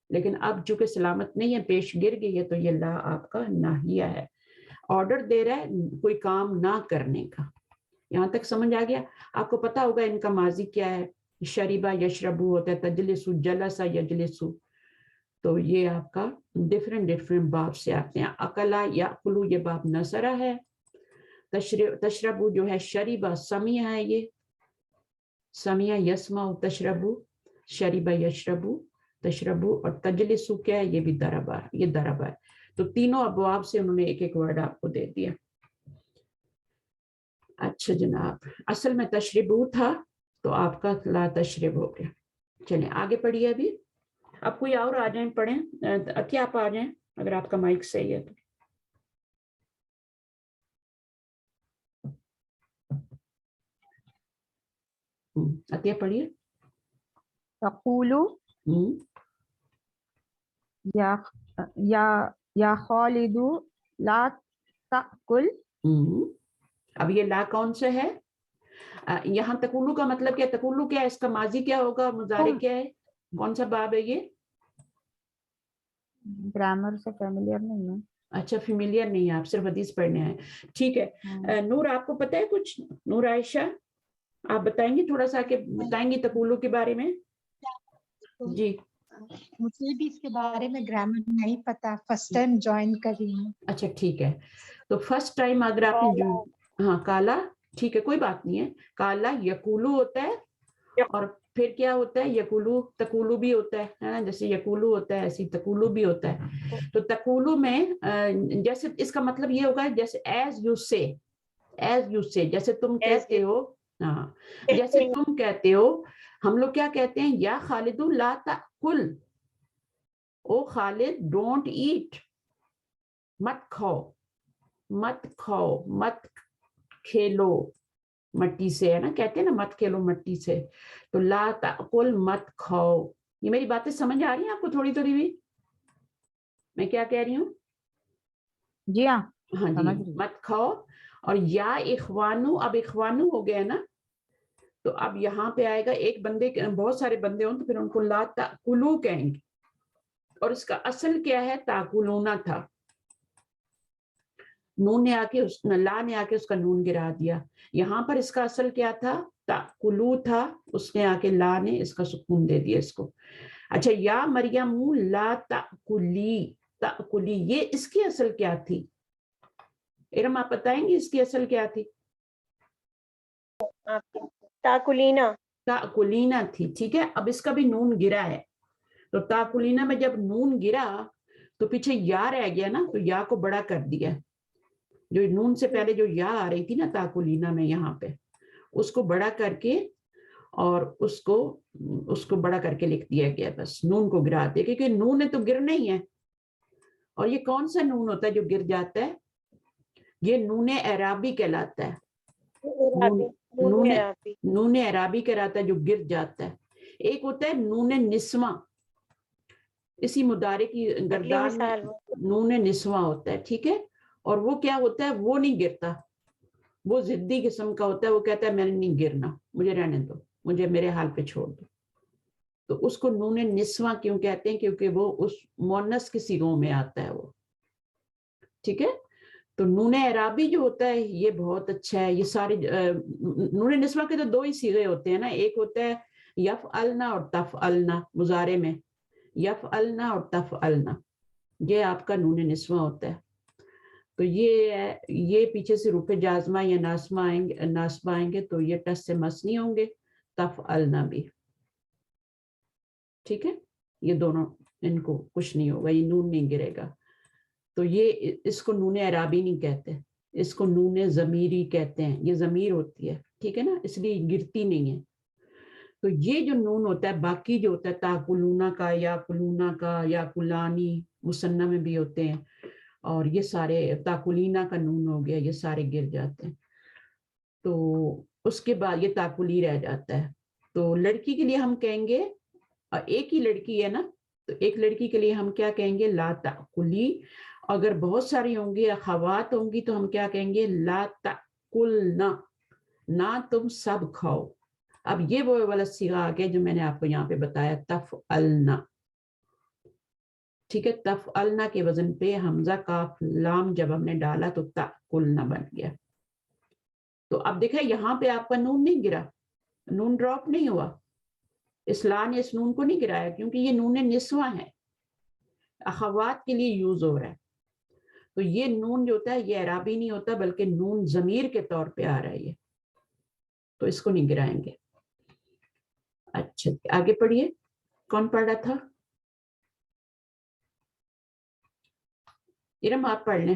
لیکن اب چونکہ سلامت نہیں ہے، پیش گر گئی ہے، تو یہ لا آپ کا ناہیہ ہے، آرڈر دے رہا ہے کوئی کام نہ کرنے کا۔ یہاں تک سمجھ آ گیا؟ آپ کو پتا ہوگا ان کا ماضی کیا ہے، شریبہ یشربو ہوتا ہے، تجلسو جلسہ یجلسو، تو یہ آپ کا ڈفرینٹ باب سے آتے ہیں۔ اکلا یاکلو یہ باب نصرہ ہے، تشربو جو ہے شریبہ سمیہ ہے، یہ سمیہ یسمع تشربو، شریبہ یشربو تشربو، اور تجلسو کیا ہے؟ یہ بھی دربہ، یہ دربہ ہے۔ تو تینوں ابواب سے انہوں نے ایک ایک ورڈ آپ کو دے دیا۔ اچھا جناب، اصل میں تشربو تھا تو آپ کا لا تشرب ہو گیا۔ چلیں آگے پڑھیے، ابھی اب کوئی اور آ جائیں پڑھیں، کیا آپ آ جائیں اگر آپ کا مائک صحیح ہے تو۔ عطیہ پڑھیے۔ تقول یا یا خالد لا تأکل، اب یہ لا کون سے ہے؟ یہاں تقولو کا مطلب کیا؟ تقولو کیا ہے؟ اس کا ماضی کیا ہوگا؟ مضارع کیا ہے؟ کون سا باب ہے یہ؟ گرامر سے فیملیئر نہیں ہے۔ اچھا فیملیئر نہیں ہے، آپ صرف حدیث پڑھنے آئے، ٹھیک ہے۔ نور آپ کو پتہ ہے کچھ؟ نور عائشہ آپ بتائیں گی تھوڑا سا، کہ بتائیں گی تقولو کے بارے میں؟ جی مجھے بھی اس کے بارے میں گرامر نہیں پتا، فرسٹ ٹائم جوائن کر رہی ہوں۔ اچھا ٹھیک ہے، تو فرسٹ ٹائم اگر آپ نے ہاں کالا، ٹھیک ہے کوئی بات نہیں ہے، کالا یقولو ہوتا ہے، اور پھر کیا ہوتا ہے؟ یقولو تقولو بھی ہوتا ہے نا، جیسے یقولو ہوتا ہے ایسی تقولو بھی ہوتا ہے۔ تو تقولو میں جیسے اس کا مطلب یہ ہوگا جیسے ایز یو سے، ایز یو سے، جیسے تم کہتے ہو، ہاں جیسے تم کہتے ہو، ہم لوگ کیا کہتے ہیں؟ یا خالد لا تأکل، او خالد ڈونٹ ایٹ، مت کھاؤ، مت کھاؤ، مت کھیلو مٹی سے، ہے نا، کہتے ہیں نا مت کھیلو مٹی سے، تو لا تأکل مت کھاؤ۔ یہ میری باتیں سمجھ آ رہی ہیں آپ کو تھوڑی تھوڑی بھی؟ میں کیا کہہ رہی ہوں؟ جی ہاں ہاں جی، مت کھاؤ، اور یا اخوانو، اب اخوانو ہو گیا نا، تو اب یہاں پہ آئے گا ایک بندے، بہت سارے بندے ہوں تو پھر ان کو لا تأکلو کہیں گے، اور اس کا اصل کیا ہے؟ تاکلونا تھا، نون نے آ کے لا نے آ کے اس کا نون گرا دیا، یہاں پر اس کا اصل کیا تھا؟ تأکلو تھا، اس نے آ کے لا نے اس کا سکون دے دیا اس کو۔ اچھا یا مریم لا تأکلی، تأکلی یہ اس کی اصل کیا تھی؟ ارم آپ بتائیں گی اس کی اصل کیا تھی؟ تاکلینا، تاکلینا تھی، ٹھیک ہے۔ اب اس کا بھی نون گرا ہے، تو تاکلینا میں جب نون گرا تو پیچھے یا رہ گیا نا، تو یا کو بڑا کر دیا، جو نون سے پہلے جو یا آ رہی تھی نا تاکلینا میں، یہاں پہ اس کو بڑا کر کے، اور اس کو بڑا کر کے لکھ دیا گیا، بس نون کو گرا دیا، کیونکہ نون ہے تو گرنا ہی ہے۔ اور یہ کون سا نون ہوتا ہے جو گر جاتا ہے؟ یہ نون اعرابی کہلاتا ہے، نون اعرابی کہلاتا ہے جو گر جاتا ہے۔ ایک ہوتا ہے نون نسواں، اسی مدارے کی گردان میں نون نسواں ہوتا ہے، ٹھیک ہے، اور وہ کیا ہوتا ہے, وہ نہیں گرتا, وہ ضدی قسم کا ہوتا ہے, وہ کہتا ہے میں نے نہیں گرنا, مجھے رہنے دو, مجھے میرے حال پہ چھوڑ دو. تو اس کو نون نسواں کیوں کہتے ہیں؟ کیونکہ وہ اس مونس کی صیغوں میں آتا ہے وہ. ٹھیک ہے, تو نون اعرابی جو ہوتا ہے یہ بہت اچھا ہے. یہ سارے نون نسواں کے تو دو ہی صیغے ہوتے ہیں نا, ایک ہوتا ہے یفعلنا اور تفعلنا مضارع میں, یفعلنا اور تفعلنا, یہ آپ کا نون نسواں ہوتا ہے. تو یہ پیچھے سے روپے جازمہ یا ناسبہ آئیں گے تو یہ ٹس سے مصنی ہوں گے, تفعلنا بھی. ٹھیک ہے, یہ دونوں ان کو کچھ نہیں ہوگا, یہ نون نہیں گرے گا. تو یہ اس کو نون اعرابی نہیں کہتے, اس کو نون ضمیری کہتے ہیں. یہ ضمیر ہوتی ہے, ٹھیک ہے نا, اس لیے گرتی نہیں ہے. تو یہ جو نون ہوتا ہے, باقی جو ہوتا ہے تاکلونا کا, یا کلونا کا, یا کلانی مثنیٰ میں بھی ہوتے ہیں, اور یہ سارے تاکلینا کا نون ہو گیا, یہ سارے گر جاتے ہیں. تو اس کے بعد یہ تاکلی رہ جاتا ہے. تو لڑکی کے لیے ہم کہیں گے, ایک ہی لڑکی ہے نا, تو ایک لڑکی کے لیے ہم کیا کہیں گے؟ لا تاکلی. اگر بہت ساری ہوں گی, اخوات ہوں گی, تو ہم کیا کہیں گے؟ لا تاکلنا, نہ تم سب کھاؤ. اب یہ وہ والا صیغہ آ گیا جو میں نے آپ کو یہاں پہ بتایا, تفعلنا. ٹھیک ہے, تفعلنا کے وزن پہ حمزہ کاف لام جب ہم نے ڈالا تو تاکلنا بن گیا. تو اب دیکھیں یہاں پہ آپ کا نون نہیں گرا, نون ڈراپ نہیں ہوا, اسلام نے اس نون کو نہیں گرایا, کیونکہ یہ نون نسواں ہے, اخوات کے لیے یوز ہو رہا ہے. تو یہ نون جو ہوتا ہے یہ اعرابی نہیں ہوتا, بلکہ نون ضمیر کے طور پہ آ رہا ہے یہ, تو اس کو نہیں گرائیں گے. اچھا آگے پڑھیے, کون پڑھ رہا تھا؟ ارم آپ پڑھ لیں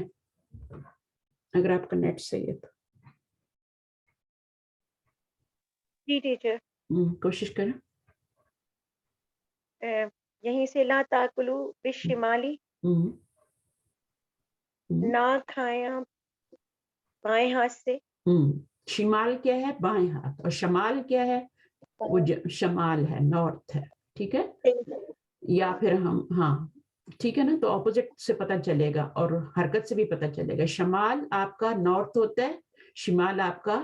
اگر آپ کا نیٹ صحیح ہے تو. جی ٹیچر, کوشش کریں. یہیں سے لا تاکلو بالشمالی, نہ کھایا بائیں ہاتھ سے. شمال کیا ہے؟ بائیں ہاتھ, اور شمال کیا ہے؟ وہ شمال ہے, نارتھ ہے. ٹھیک ہے, یا پھر ہم ہاں ٹھیک ہے نا, تو اپوزٹ سے پتہ چلے گا اور حرکت سے بھی پتہ چلے گا. شمال آپ کا نارتھ ہوتا ہے, شمال آپ کا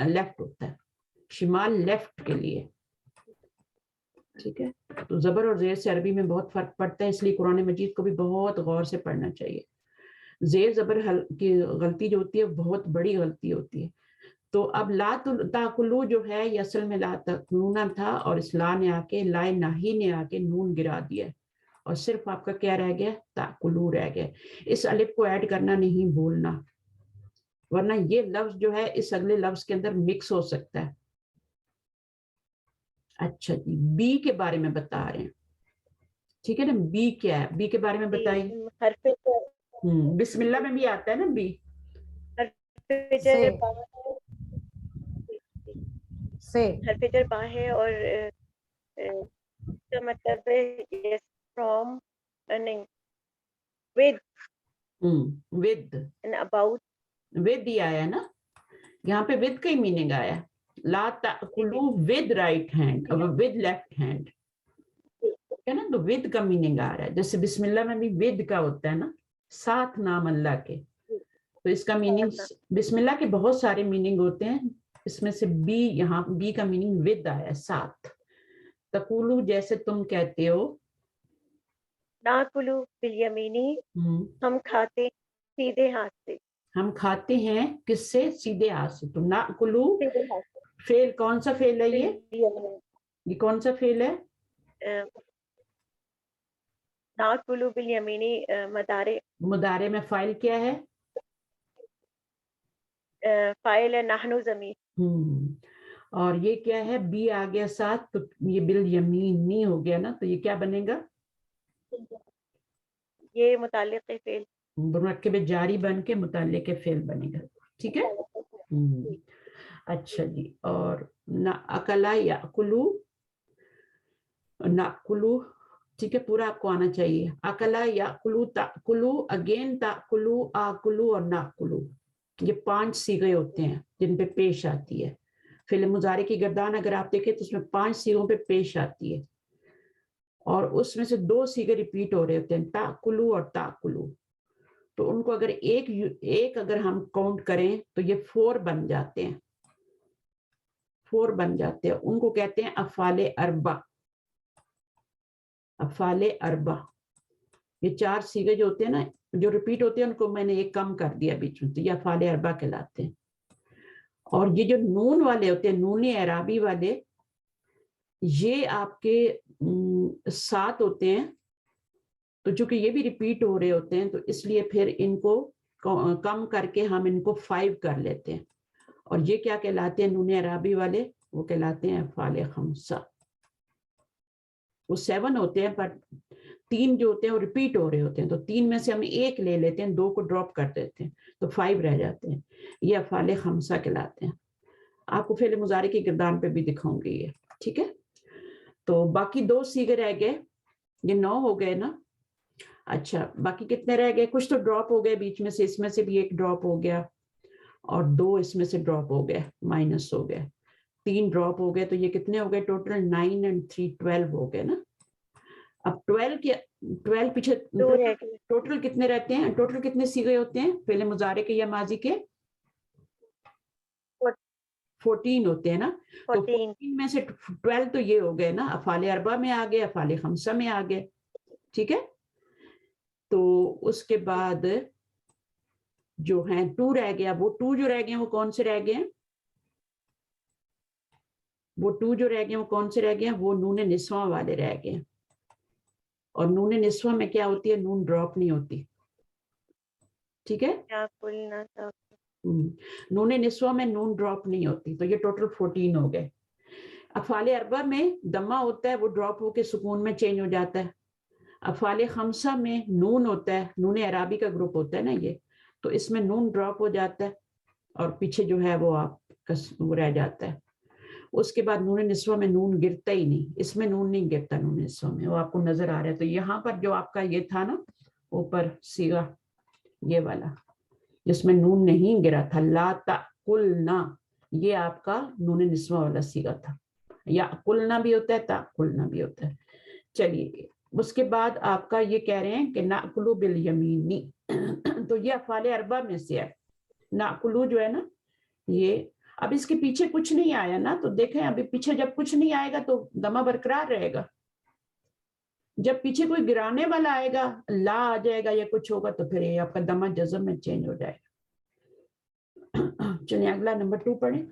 لیفٹ ہوتا ہے, شمال لیفٹ کے لیے. ٹھیک ہے, تو زبر اور زیر سے عربی میں بہت فرق پڑتا ہے, اس لیے قرآن مجید کو بھی بہت غور سے پڑھنا چاہیے. زیر زبر کی غلطی جو ہوتی ہے بہت بڑی غلطی ہوتی ہے. تو اب لا تاکلو جو ہے یہ اصل میں لا تاکلونا تھا, اور اس لا نے آ کے, لائے ناہی نے آ کے نون گرا دیا, اور صرف آپ کا کیا رہ گیا؟ تاکلو رہ گیا. اس الف کو ایڈ کرنا نہیں بھولنا, ورنہ یہ لفظ جو ہے اس اگلے لفظ کے اندر مکس ہو سکتا ہے. اچھا جی, بی کے بارے میں بتا رہے ہیں. ٹھیک ہے نا, بی کیا ہے؟ بی کے بارے میں بتائیے. حرف بسم اللہ میں بھی آتا ہے نا بی. حرف جر با ہے, اور اس کا مطلب ہے yes from نہیں with with, and about. With ہی آیا نا یہاں پہ, ود کا ہی میننگ آیا. لا تاکلو with right hand, with left hand ہے نا, تو ود کا میننگ آ رہا ہے. جیسے بسم اللہ میں بھی ود کا ہوتا ہے نا, ساتھ نام اللہ کے, تو اس کا میننگ بسم اللہ کے بہت سارے میننگ ہوتے ہیں, اس میں سے بی, یہاں بی کا میننگ ود آیا, ساتھ. تقولو جیسے تم کہتے ہو, ناکلو بالیمینی, ہم کھاتے سیدھے ہاتھ سے. ہم کھاتے ہیں کس سے؟ سیدھے ہاتھ سے. تو ناکلو فعل کون سا فعل ہے یہ کون سا فعل ہے؟ ناکلو بالیمینی مضارع میں فاعل کیا ہے؟ فاعل ہے نحنو ضمیر. اور یہ کیا ہے؟ بی آ گیا ساتھ, تو یہ بالیمینی ہو گیا نا, تو یہ کیا بنے گا؟ یہ متعلق فعل, مرکب جاری بن کے متعلق فعل بنے گا. ٹھیک ہے. اچھا جی, اور اکلا یاکلو, ناکلو, ٹھیک ہے, پورا آپ کو آنا چاہیے. اکلا یاکلو, تاکلو, اگین تاکلو, آکلو اور ناکلو, یہ 5 صیغے ہوتے ہیں جن پہ پیش آتی ہے. فعل مضارع کی گردان اگر آپ دیکھیں تو اس میں 5 صیغوں پہ پیش آتی ہے, اور اس میں سے 2 صیغے ریپیٹ ہو رہے ہوتے ہیں, تاکلو اور تاکلو. تو ان کو اگر ایک اگر ہم کاؤنٹ کریں تو یہ 4 بن جاتے ہیں، 4 بن جاتے ہیں، ان کو کہتے ہیں افعال اربع. افعال اربع یہ 4 صیغے جو ہوتے ہیں نا جو ریپیٹ ہوتے ہیں ان کو میں نے ایک کم کر دیا بیچ میں، تو یہ افعال اربع کہلاتے ہیں. اور یہ جو نون والے ہوتے ہیں، نون اعرابی والے، یہ آپ کے 7 ہوتے ہیں، تو چونکہ یہ بھی ریپیٹ ہو رہے ہوتے ہیں تو اس لیے پھر ان کو کم کر کے ہم ان کو 5 کر لیتے ہیں. اور یہ کیا کہلاتے ہیں نون اعرابی والے؟ وہ کہلاتے ہیں افعال خمسہ. وہ 7 ہوتے ہیں پر 3 جو ہوتے ہیں وہ ریپیٹ ہو رہے ہوتے ہیں، تو 3 میں سے ہم ایک لے لیتے ہیں، 2 کو ڈراپ کر دیتے ہیں تو 5 رہ جاتے ہیں. یہ افعال خمسہ کہلاتے ہیں. آپ کو فعل مضارع کی گردان پہ بھی دکھاؤں گی یہ، ٹھیک ہے. تو باقی 2 صیغے رہ گئے، یہ 9 ہو گئے نا. اچھا باقی کتنے رہ گئے؟ کچھ تو ڈراپ ہو گئے بیچ میں سے، اس میں سے بھی ایک ڈراپ ہو گیا اور 2 اس میں سے ڈراپ ہو گئے، مائنس ہو گئے، 3 ڈراپ ہو گئے. تو یہ کتنے ہو گئے ٹوٹل؟ 9 اور 3 12 ہو گئے نا. اب 12 پیچھے ٹوٹل کتنے رہتے ہیں؟ ٹوٹل کتنے صیغے ہوتے ہیں فعل مضارع کے یا ماضی کے؟ 14 ہوتے ہیں نا. تو 14 میں سے 12 تو یہ ہو گئے نا، افعال اربع میں آ گئے، افعال خمسہ میں آ گئے، ٹھیک ہے. تو اس کے بعد جو ہیں 2 رہ گیا، وہ 2 جو رہ گئے وہ کون سے رہ گئے ہیں؟ وہ 2 جو رہ گئے وہ کون سے رہ گئے ہیں؟ وہ نون نسواں والے رہ گئے ہیں. اور نون نسواں میں کیا ہوتی ہے؟ نون ڈراپ نہیں ہوتی، ٹھیک ہے. نون نسواں میں نون ڈراپ نہیں ہوتی. تو یہ ٹوٹل 14 ہو گئے. افعال اربع میں دمہ ہوتا ہے، وہ ڈراپ ہو کے سکون میں چینج ہو جاتا ہے. افعال خمسہ میں نون ہوتا ہے، نون اعرابی کا گروپ ہوتا ہے نا یہ، تو اس میں نون ڈراپ ہو جاتا ہے اور پیچھے جو ہے وہ آپ کا وہ رہ جاتا ہے. اس کے بعد نون نسواں میں نون گرتا ہی نہیں، اس میں نون نہیں گرتا نون نسواں میں، وہ آپ کو نظر آ رہا ہے. تو یہاں پر جو آپ کا یہ تھا نا اوپر صیغہ یہ والا جس میں نون نہیں گرا تھا، لا تأکلنا، یہ آپ کا نون نسواں والا صیغہ تھا. یا کلنا بھی ہوتا ہے، تأکلنا بھی ہوتا ہے. چلیے اس کے بعد آپ کا یہ کہہ رہے ہیں کہ نأکلو بالیمینی، تو یہ افعال اربع میں سے ہے. نأکلو جو ہے نا یہ، اب اس کے پیچھے کچھ نہیں آیا نا، تو دیکھیں ابھی پیچھے جب کچھ نہیں آئے گا تو دمہ برقرار رہے گا. جب پیچھے کوئی گرانے والا آئے گا، لا آ جائے گا یا کچھ ہوگا، تو پھر یہ آپ کا دمہ جزم میں چینج ہو جائے گا. چلیے اگلا نمبر 2 پڑھیں.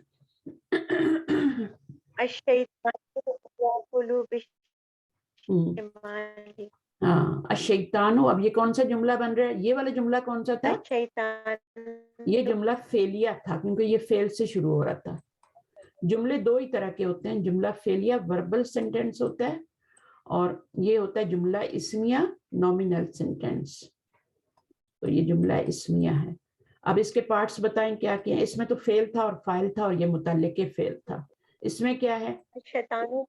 ہاں الشیطان. اب یہ کون سا جملہ بن رہا ہے؟ یہ والا جملہ کون سا تھا؟ یہ جملہ فعلیہ تھا کیونکہ یہ فعل سے شروع ہو رہا تھا. جملے 2 ہی طرح کے ہوتے ہیں، جملہ فعلیہ وربل سینٹینس ہوتا ہے اور یہ ہوتا ہے جملہ اسمیہ نومینل سینٹینس. تو یہ جملہ اسمیہ ہے. اب اس کے پارٹس بتائیں کیا کیا ہیں. اس میں تو فعل تھا اور فاعل تھا اور یہ متعلق فعل تھا. اس میں کیا ہے؟ شیطانو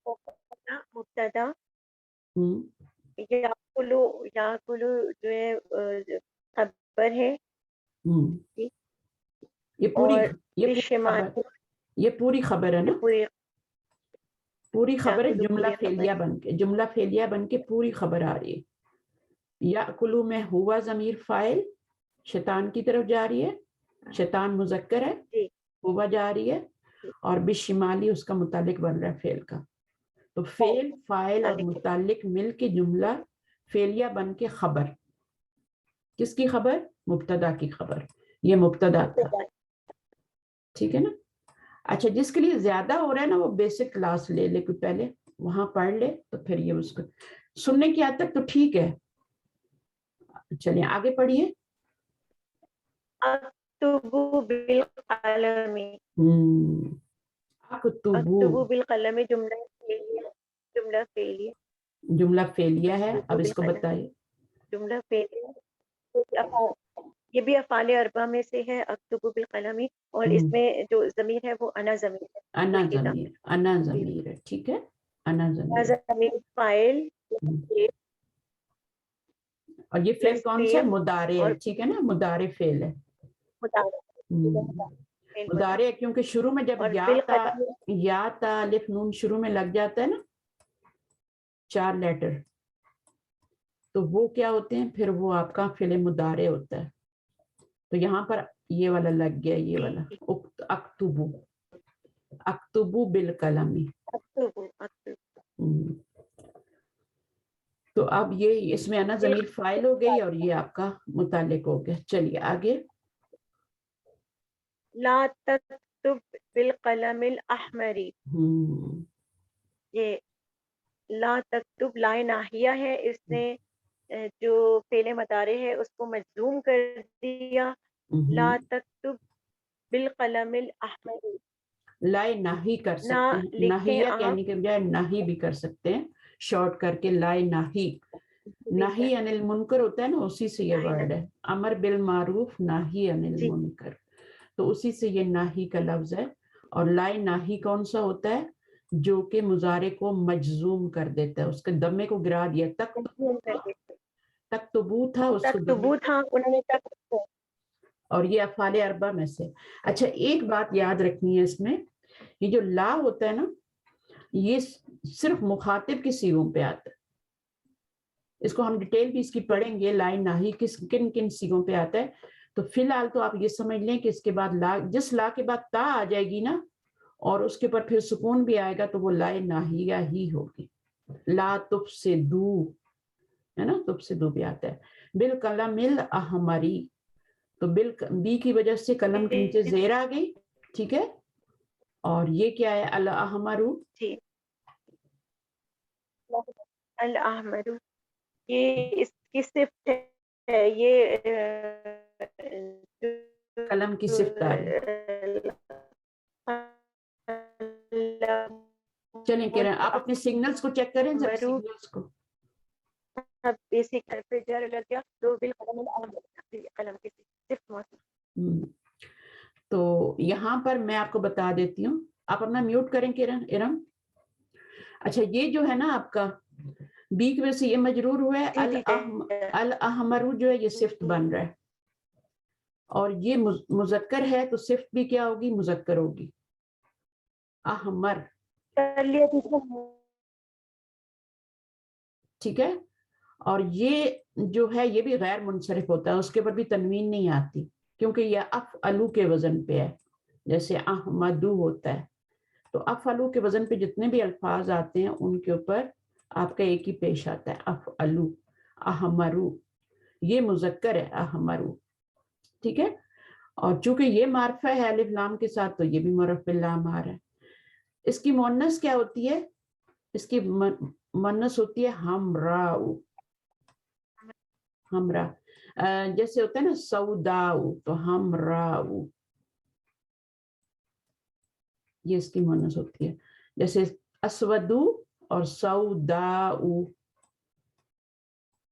مبتدا، یاکلو جو ہے خبر ہے، یہ پوری خبر ہے نا، پوری خبر ہے. جملہ فعلیہ بن کے پوری خبر آ رہی ہے. یاکلو میں ہوا ضمیر فاعل شیطان کی طرف جا رہی ہے، شیطان مذکر ہے، ہوا جا رہی ہے، اور بشمالی اس کا متعلق بن رہا ہے فعل کا. تو فعل، فاعل اور متعلق مل کے جملہ فعلیہ بن کے خبر. کس کی خبر؟ مبتدا کی خبر. یہ مبتدا تھا، ٹھیک ہے نا. اچھا جس کے لیے زیادہ ہو رہا ہے نا وہ بیسک کلاس لے لے، کہ پہلے وہاں پڑھ لے تو پھر یہ اس کو سننے کی حد تک تو ٹھیک ہے. چلیے آگے پڑھیے. اکتبو بالقلم، اکتبو بالقلم جملہ فعلیہ ہے. اب اس کو بتائیے. جملہ فعلیہ یہ بھی افعال اربع میں سے ہے، اکتبو بالقلم، اور اس میں جو ضمیر ہے وہ انا ضمیر ہے. انا ضمیر ہے، ٹھیک ہے. انا ضمیر فاعل، اور یہ فعل کون سا ہے؟ مضارع ہے، ٹھیک ہے نا. مضارع فعل ہے. مضارع کیونکہ شروع میں جب یا تا الف نون شروع میں لگ جاتا ہے نا 4 لیٹر، تو وہ کیا ہوتے ہیں؟ پھر وہ آپ کا فعل مضارع ہوتا ہے. تو یہاں پر یہ والا لگ گیا، یہ والا اکتبو، اکتبو بالقلمی. تو اب یہ اس میں انا ضمیر فاعل ہو گئی اور یہ آپ کا متعلق ہو گیا. چلیے آگے. لا تکتب بالقلم الاحمر، یہ لا تکتب لا ناہیہ ہے، اس نے جو فعل مضارع ہے اس کو مجزوم کر دیا. لا تکتب بالقلم الاحمر، لائے ناہی کر نہ سکتے ہیں، لکھیں ناہیہ آپ، کہنے کے بجائے ناہی بھی کر سکتے ہیں، شارٹ کر کے لائے ناہی. ناہی عن المنکر ہوتا ہے نا، اسی سے یہ ورڈ ہے، امر بالمعروف ناہی عن المنکر، تو اسی سے یہ ناہی کا لفظ ہے. اور لائے ناہی کون سا ہوتا ہے؟ جو کہ مضارع کو مجزوم کر دیتا ہے، اس کے دمے کو گرا دیا. تکتبو تھا، اس کو تکتبو تھا، انہوں نے تکتبو، اور یہ افعال اربع میں سے. اچھا ایک بات یاد رکھنی ہے اس میں، یہ جو لا ہوتا ہے نا، یہ صرف مخاطب کی صیغوں پہ آتا ہے. اس کو ہم ڈیٹیل بھی اس کی پڑھیں گے، لا ناہی کن کن صیغوں پہ آتا ہے. تو فی الحال تو آپ یہ سمجھ لیں کہ اس کے بعد لا، جس لا کے بعد تا آ جائے گی نا اور اس کے اوپر پھر سکون بھی آئے گا تو وہ لائے ناہیہ ہی ہوگی. لا تفسدو ہے نا، تفسدو بھی آتا ہے. بالقلم الاحمری، تو بی کی وجہ سے قلم کے نیچے زیر آ گئی، ٹھیک ہے. اور یہ کیا ہے؟ الاحمرو، جی الاحمر، یہ اس کی صفت ہے، یہ قلم کی صفت آ رہی. چلیں کہہ رہے ہیں آپ اپنے سگنلز کو چیک کریں، ذرا سگنلز کو. بیسک پہ جر لگ گیا تو بالقلم الاحمر، قلم کی صفت موجود. تو یہاں پر میں آپ کو بتا دیتی ہوں، آپ اپنا میوٹ کریں کرن ارم. اچھا یہ جو ہے نا آپ کا بی کی وجہ سے یہ مجرور ہوا ہے، الاحمر جو ہے یہ صفت بن رہا ہے، اور یہ مذکر ہے تو صفت بھی کیا ہوگی؟ مذکر ہوگی، احمر، کر لیا ٹھیک ہے. اور یہ جو ہے یہ بھی غیر منصرف ہوتا ہے، اس کے اوپر بھی تنوین نہیں آتی کیونکہ یہ افعلو کے وزن پہ ہے، جیسے احمدو ہوتا ہے. تو افعلو کے وزن پہ جتنے بھی الفاظ آتے ہیں ان کے اوپر آپ کا ایک ہی پیش آتا ہے، افعلو، احمرو، یہ مذکر ہے احمرو، ٹھیک ہے. اور چونکہ یہ معرفہ ہے الف لام کے ساتھ تو یہ بھی معرف باللام آ رہا ہے. اس کی مؤنث کیا ہوتی ہے؟ اس کی مؤنث ہوتی ہے ہمراؤ، ہمرا. جیسے ہوتا ہے نا سوداؤ، تو ہمراؤ، یہ اس کی مؤنث ہوتی ہے. جیسے اسودو اور سوداؤ،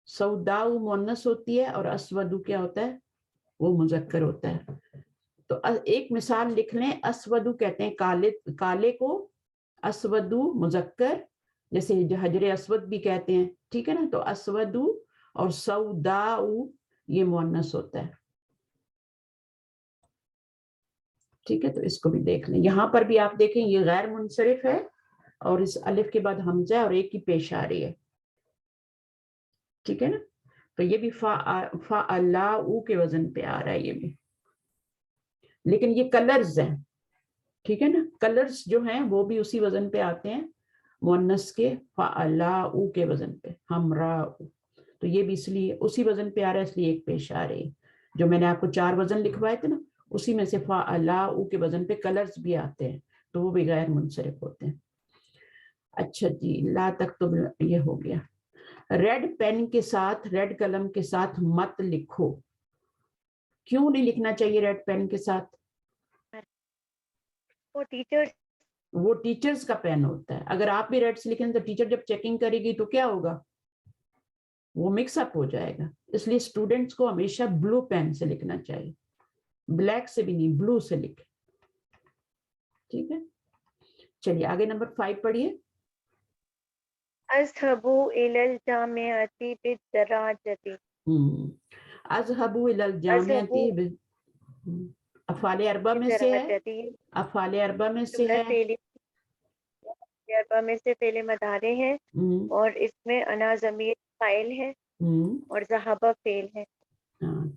سوداؤ مؤنث ہوتی ہے اور اسودو کیا ہوتا ہے؟ وہ مذکر ہوتا ہے. تو ایک مثال لکھ لیں، اسودو کہتے ہیں کالے کو، اسودو مذکر، جیسے حجر اسود بھی کہتے ہیں، ٹھیک ہے نا. تو اسودو اور سوداؤ یہ مؤنث ہوتا ہے، ٹھیک ہے. تو اس کو بھی دیکھ لیں. یہاں پر بھی آپ دیکھیں یہ غیر منصرف ہے اور اس الف کے بعد حمزہ اور ایک کی پیش آ رہی ہے، ٹھیک ہے نا. تو یہ بھی فَعَلَّاءُ کے وزن پہ آ رہا ہے یہ بھی، لیکن یہ کلرز ہیں، ٹھیک ہے نا. کلرز جو ہیں وہ بھی اسی وزن پہ آتے ہیں، مؤنث کے، فَعَلَّاءُ کے وزن پہ، ہمراء. تو یہ بھی اس لیے اسی وزن پہ آ رہا ہے، اس لیے ایک پیش آ رہی ہے. جو میں نے آپ کو 4 وزن لکھوائے تھے نا، اسی میں سے فَعَلَّاءُ کے وزن پہ کلرز بھی آتے ہیں، تو وہ بھی غیر منصرف ہوتے ہیں. اچھا جی، لا تکتب یہ ہو گیا. ریڈ پین کے ساتھ، ریڈ قلم کے ساتھ مت لکھو. کیوں نہیں لکھنا چاہیے ریڈ پین کے ساتھ؟ وہ ٹیچرز کا پین ہوتا ہے. اگر آپ بھی ریڈ سے لکھیں تو ٹیچر جب چیکنگ کرے گی تو کیا ہوگا؟ وہ مکس اپ ہو جائے گا. اس لیے اسٹوڈنٹس کو ہمیشہ بلو پین سے لکھنا چاہیے، بلیک سے بھی نہیں، بلو سے لکھیں، ٹھیک ہے. چلیے آگے نمبر 5 پڑھیے. اذهبوا الى الجامعة بالدراجة، اذهبوا الى الجامعة، افعال اربع میں سے ہے، افعال اربع میں سے ہے، اربع میں سے فعل مضارع ہے اور اس میں انا ضمیر فاعل ہے اور ذهب فعل ہے.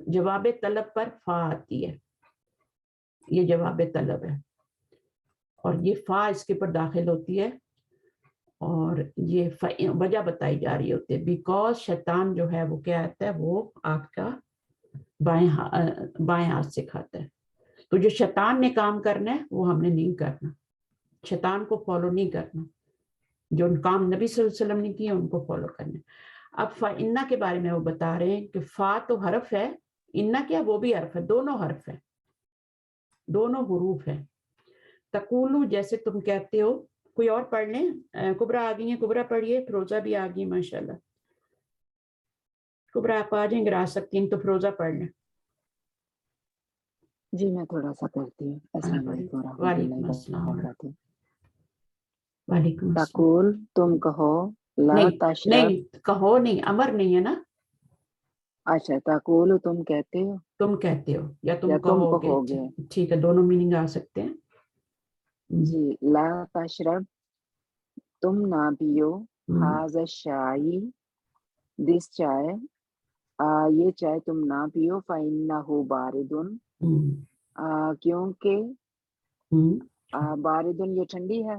جواب طلب پر فا آتی ہے، یہ جواب طلب ہے اور یہ فا اس کے پر داخل ہوتی ہے اور یہ وجہ بتائی جا رہی ہوتی ہے بیکاز شیطان جو ہے وہ کیا آتا ہے، وہ آپ کا بائیں ہاتھ سے کھاتا ہے. تو جو شیطان نے کام کرنا ہے وہ ہم نے نہیں کرنا، شیطان کو فالو نہیں کرنا، جو کام نبی صلی اللہ علیہ وسلم نے کیے ان کو فالو کرنا. اب فَإِنَّا کے بارے میں وہ بتا رہے ہیں کہ فا تو حرف ہے، انا کیا وہ بھی حرف ہے، دونوں حرف ہیں، دونوں حروف ہیں. تقولو جیسے تم کہتے ہو. کوئی اور پڑھ لیں؟ کبرا آ گئی ہیں، کبرا پڑھیے. فروزہ بھی آ گئی ماشاءاللہ. کبرا آپ آ جائیں گے، آ سکتی ہیں تو فروزہ پڑھ لیں. جی میں تھوڑا سا کرتی ہوں. السلام علیکم ورحمۃ وعلیکم اللہ السلام. وبرکاتہ. وعلیکم السلام. تقول تم کہو، لا نہیں تشرب. نہیں کہو نہیں، امر نہیں ہے نا. اچھا تقول تم کہتے ہو تم کہتے ہو یا یا تم تم کہو گے. کہو گے. ٹھیک ہے، دونوں میننگ آ سکتے ہیں. جی لا تشرب تم نہ پیو، حاذا الشائی دس چائے، یہ چائے تم نہ پیو، فإنہ باردن کیونکہ باردن یہ ٹھنڈی ہے،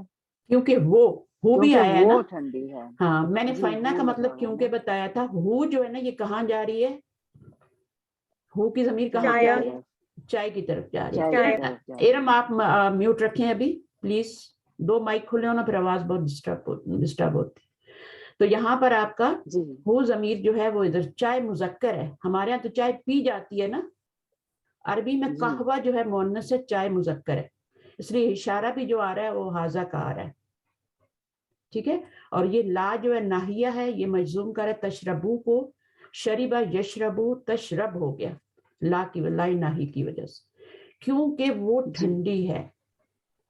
کیونکہ وہ بھی کیونکہ آیا ہے نا. وہ ٹھنڈی ہے. ہاں میں نے جی فائنہ کا وہ مطلب لگا کیونکہ ہوا بتایا تھا. ہو جو ہے نا یہ کہاں جا رہی ہے، ہو کی ضمیر کہاں چائے جا کی رہی ہے، طرف، چائے کی طرف جا رہی چائے کی ہے. طرف جا رہی ارم آپ میوٹ رکھیں ابھی پلیز، 2 مائک کھلے ہونا پھر آواز بہت ڈسٹرب ہوتی. تو یہاں پر آپ کا جی ہو ضمیر جو ہے وہ ادھر چائے مذکر ہے. ہمارے ہاں تو چائے پی جاتی ہے نا، عربی میں جی قہوہ جو ہے مؤنث ہے، چائے مذکر ہے، اس لیے اشارہ بھی جو آ رہا ہے وہ حاذا کا آ رہا ہے. ٹھیک ہے. اور یہ لا جو ہے ناہیہ ہے، یہ مجزوم کر ہے تشربو کو، شریبہ یشربو تشرب ہو گیا لا کی لا ناہی کی وجہ سے، کیونکہ وہ جی ٹھنڈی ہے.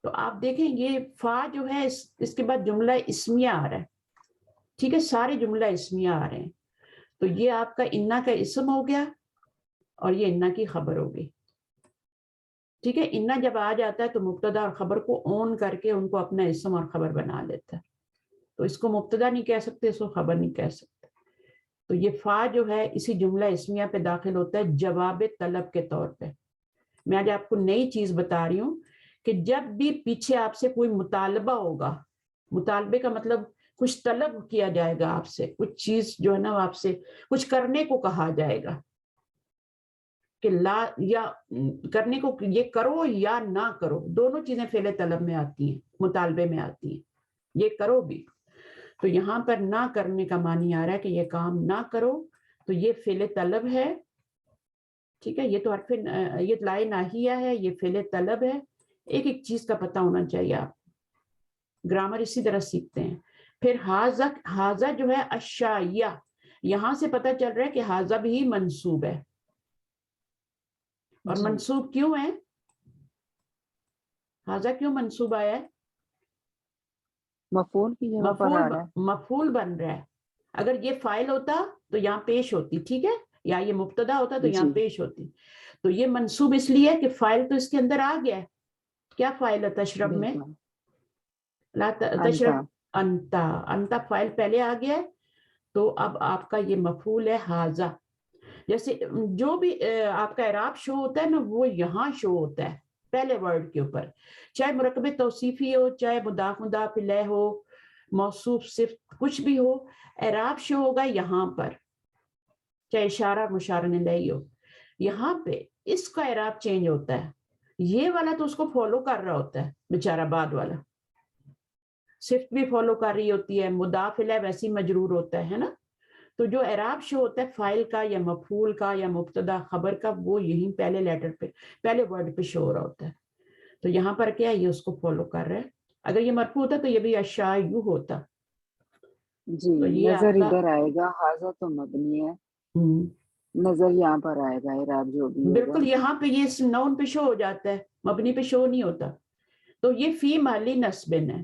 تو آپ دیکھیں یہ فا جو ہے اس کے بعد جملہ اسمیہ آ رہا ہے. ٹھیک ہے، سارے جملہ اسمیہ آ رہے ہیں. تو یہ آپ کا انا کا اسم ہو گیا اور یہ انا کی خبر ہوگی. ٹھیک ہے. انا جب آ جاتا ہے تو مبتدا اور خبر کو اون کر کے ان کو اپنا اسم اور خبر بنا لیتا ہے. تو اس کو مبتدا نہیں کہہ سکتے، اس کو خبر نہیں کہہ سکتے. تو یہ فا جو ہے اسی جملہ اسمیہ پہ داخل ہوتا ہے جواب طلب کے طور پہ. میں آج آپ کو نئی چیز بتا رہی ہوں کہ جب بھی پیچھے آپ سے کوئی مطالبہ ہوگا، مطالبے کا مطلب کچھ طلب کیا جائے گا آپ سے، کچھ چیز جو ہے نا آپ سے کچھ کرنے کو کہا جائے گا کہ لا یا کرنے کو، یہ کرو یا نہ کرو، دونوں چیزیں فعل طلب میں آتی ہیں، مطالبے میں آتی ہیں. یہ کرو بھی، تو یہاں پر نہ کرنے کا معنی آ رہا ہے کہ یہ کام نہ کرو، تو یہ فعل طلب ہے. ٹھیک ہے. یہ تو حرف یہ لائے ناہیہ ہے، یہ فعل طلب ہے. ایک ایک چیز کا پتہ ہونا چاہیے. آپ گرامر اسی طرح سیکھتے ہیں. پھر حاذا جو ہے اشائیہ، یہاں سے پتہ چل رہا ہے کہ حاذا بھی منصوب ہے. اور جی منصوب کیوں ہے، حاذا کیوں منصوب آیا ہے؟ مفعول کی جگہ پر آ رہا ہے. مفعول بن رہا ہے. اگر یہ فاعل ہوتا تو یہاں پیش ہوتی. ٹھیک ہے. یا یہ مبتدا ہوتا تو یہاں جی پیش ہوتی. تو یہ منصوب اس لیے کہ فاعل تو اس کے اندر آ گیا ہے. کیا فاعل ہے تشرب میں؟ بالکل لا انتا. تشرب انتا، انتا فاعل پہلے آ گیا ہے. تو اب آپ کا یہ مفعول ہے حاذا. جیسے جو بھی آپ کا اعراب شو ہوتا ہے نا وہ یہاں شو ہوتا ہے پہلے ورڈ کے اوپر، چاہے مرکب توصیفی ہو، چاہے مضاف مضاف الیہ ہو، موصوف صفت کچھ بھی ہو، اعراب شو ہوگا یہاں پر، چاہے اشارہ مشار الیہ ہو. یہاں پہ اس کا اعراب چینج ہوتا ہے. یہ والا تو اس کو فالو کر رہا ہوتا ہے بیچارہ، بعد والا صفت بھی فالو کر رہی ہوتی ہے، مضاف الیہ ویسے ہی مجرور ہوتا ہے نا. تو جو اعراب شو ہوتا ہے فاعل کا یا مفعول کا یا مبتدا خبر کا، وہ یہیں پہلے لیٹر پہ پہلے ورڈ پہ شو ہو رہا ہوتا ہے. تو یہاں پر کیا ہے، یہ اس کو فالو کر رہا ہے. اگر یہ مرفوع ہوتا تو یہ بھی اشائیو ہوتا. جی تو یہ نظر آپ کا ادھر آئے گا، حاذا تو مبنی ہے، نظر یہاں پر آئے گا، اعراب جو بھی ہوگا. بالکل یہاں پہ یہ نون پہ شو ہو جاتا ہے، مبنی پہ شو نہیں ہوتا. تو یہ فی محلی نصبن ہے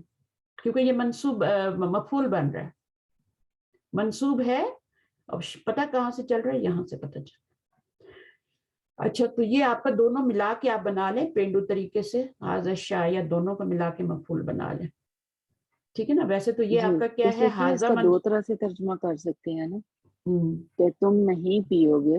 کیونکہ یہ منصوب مفعول بن رہا ہے، منصوب ہے. اب پتہ کہاں سے چل رہا ہے، یہاں سے پتہ چل. اچھا تو یہ آپ کا دونوں ملا کے آپ بنا لیں پینڈو طریقے سے، حاذا شاید دونوں کو ملا کے مفعول بنا لیں. ٹھیک ہے نا. ویسے تو یہ جی آپ کا کیا اس ہے، لیے اس حاذا کا دو طرح سے ترجمہ کر سکتے ہیں نا، کہ تم نہیں پیو گے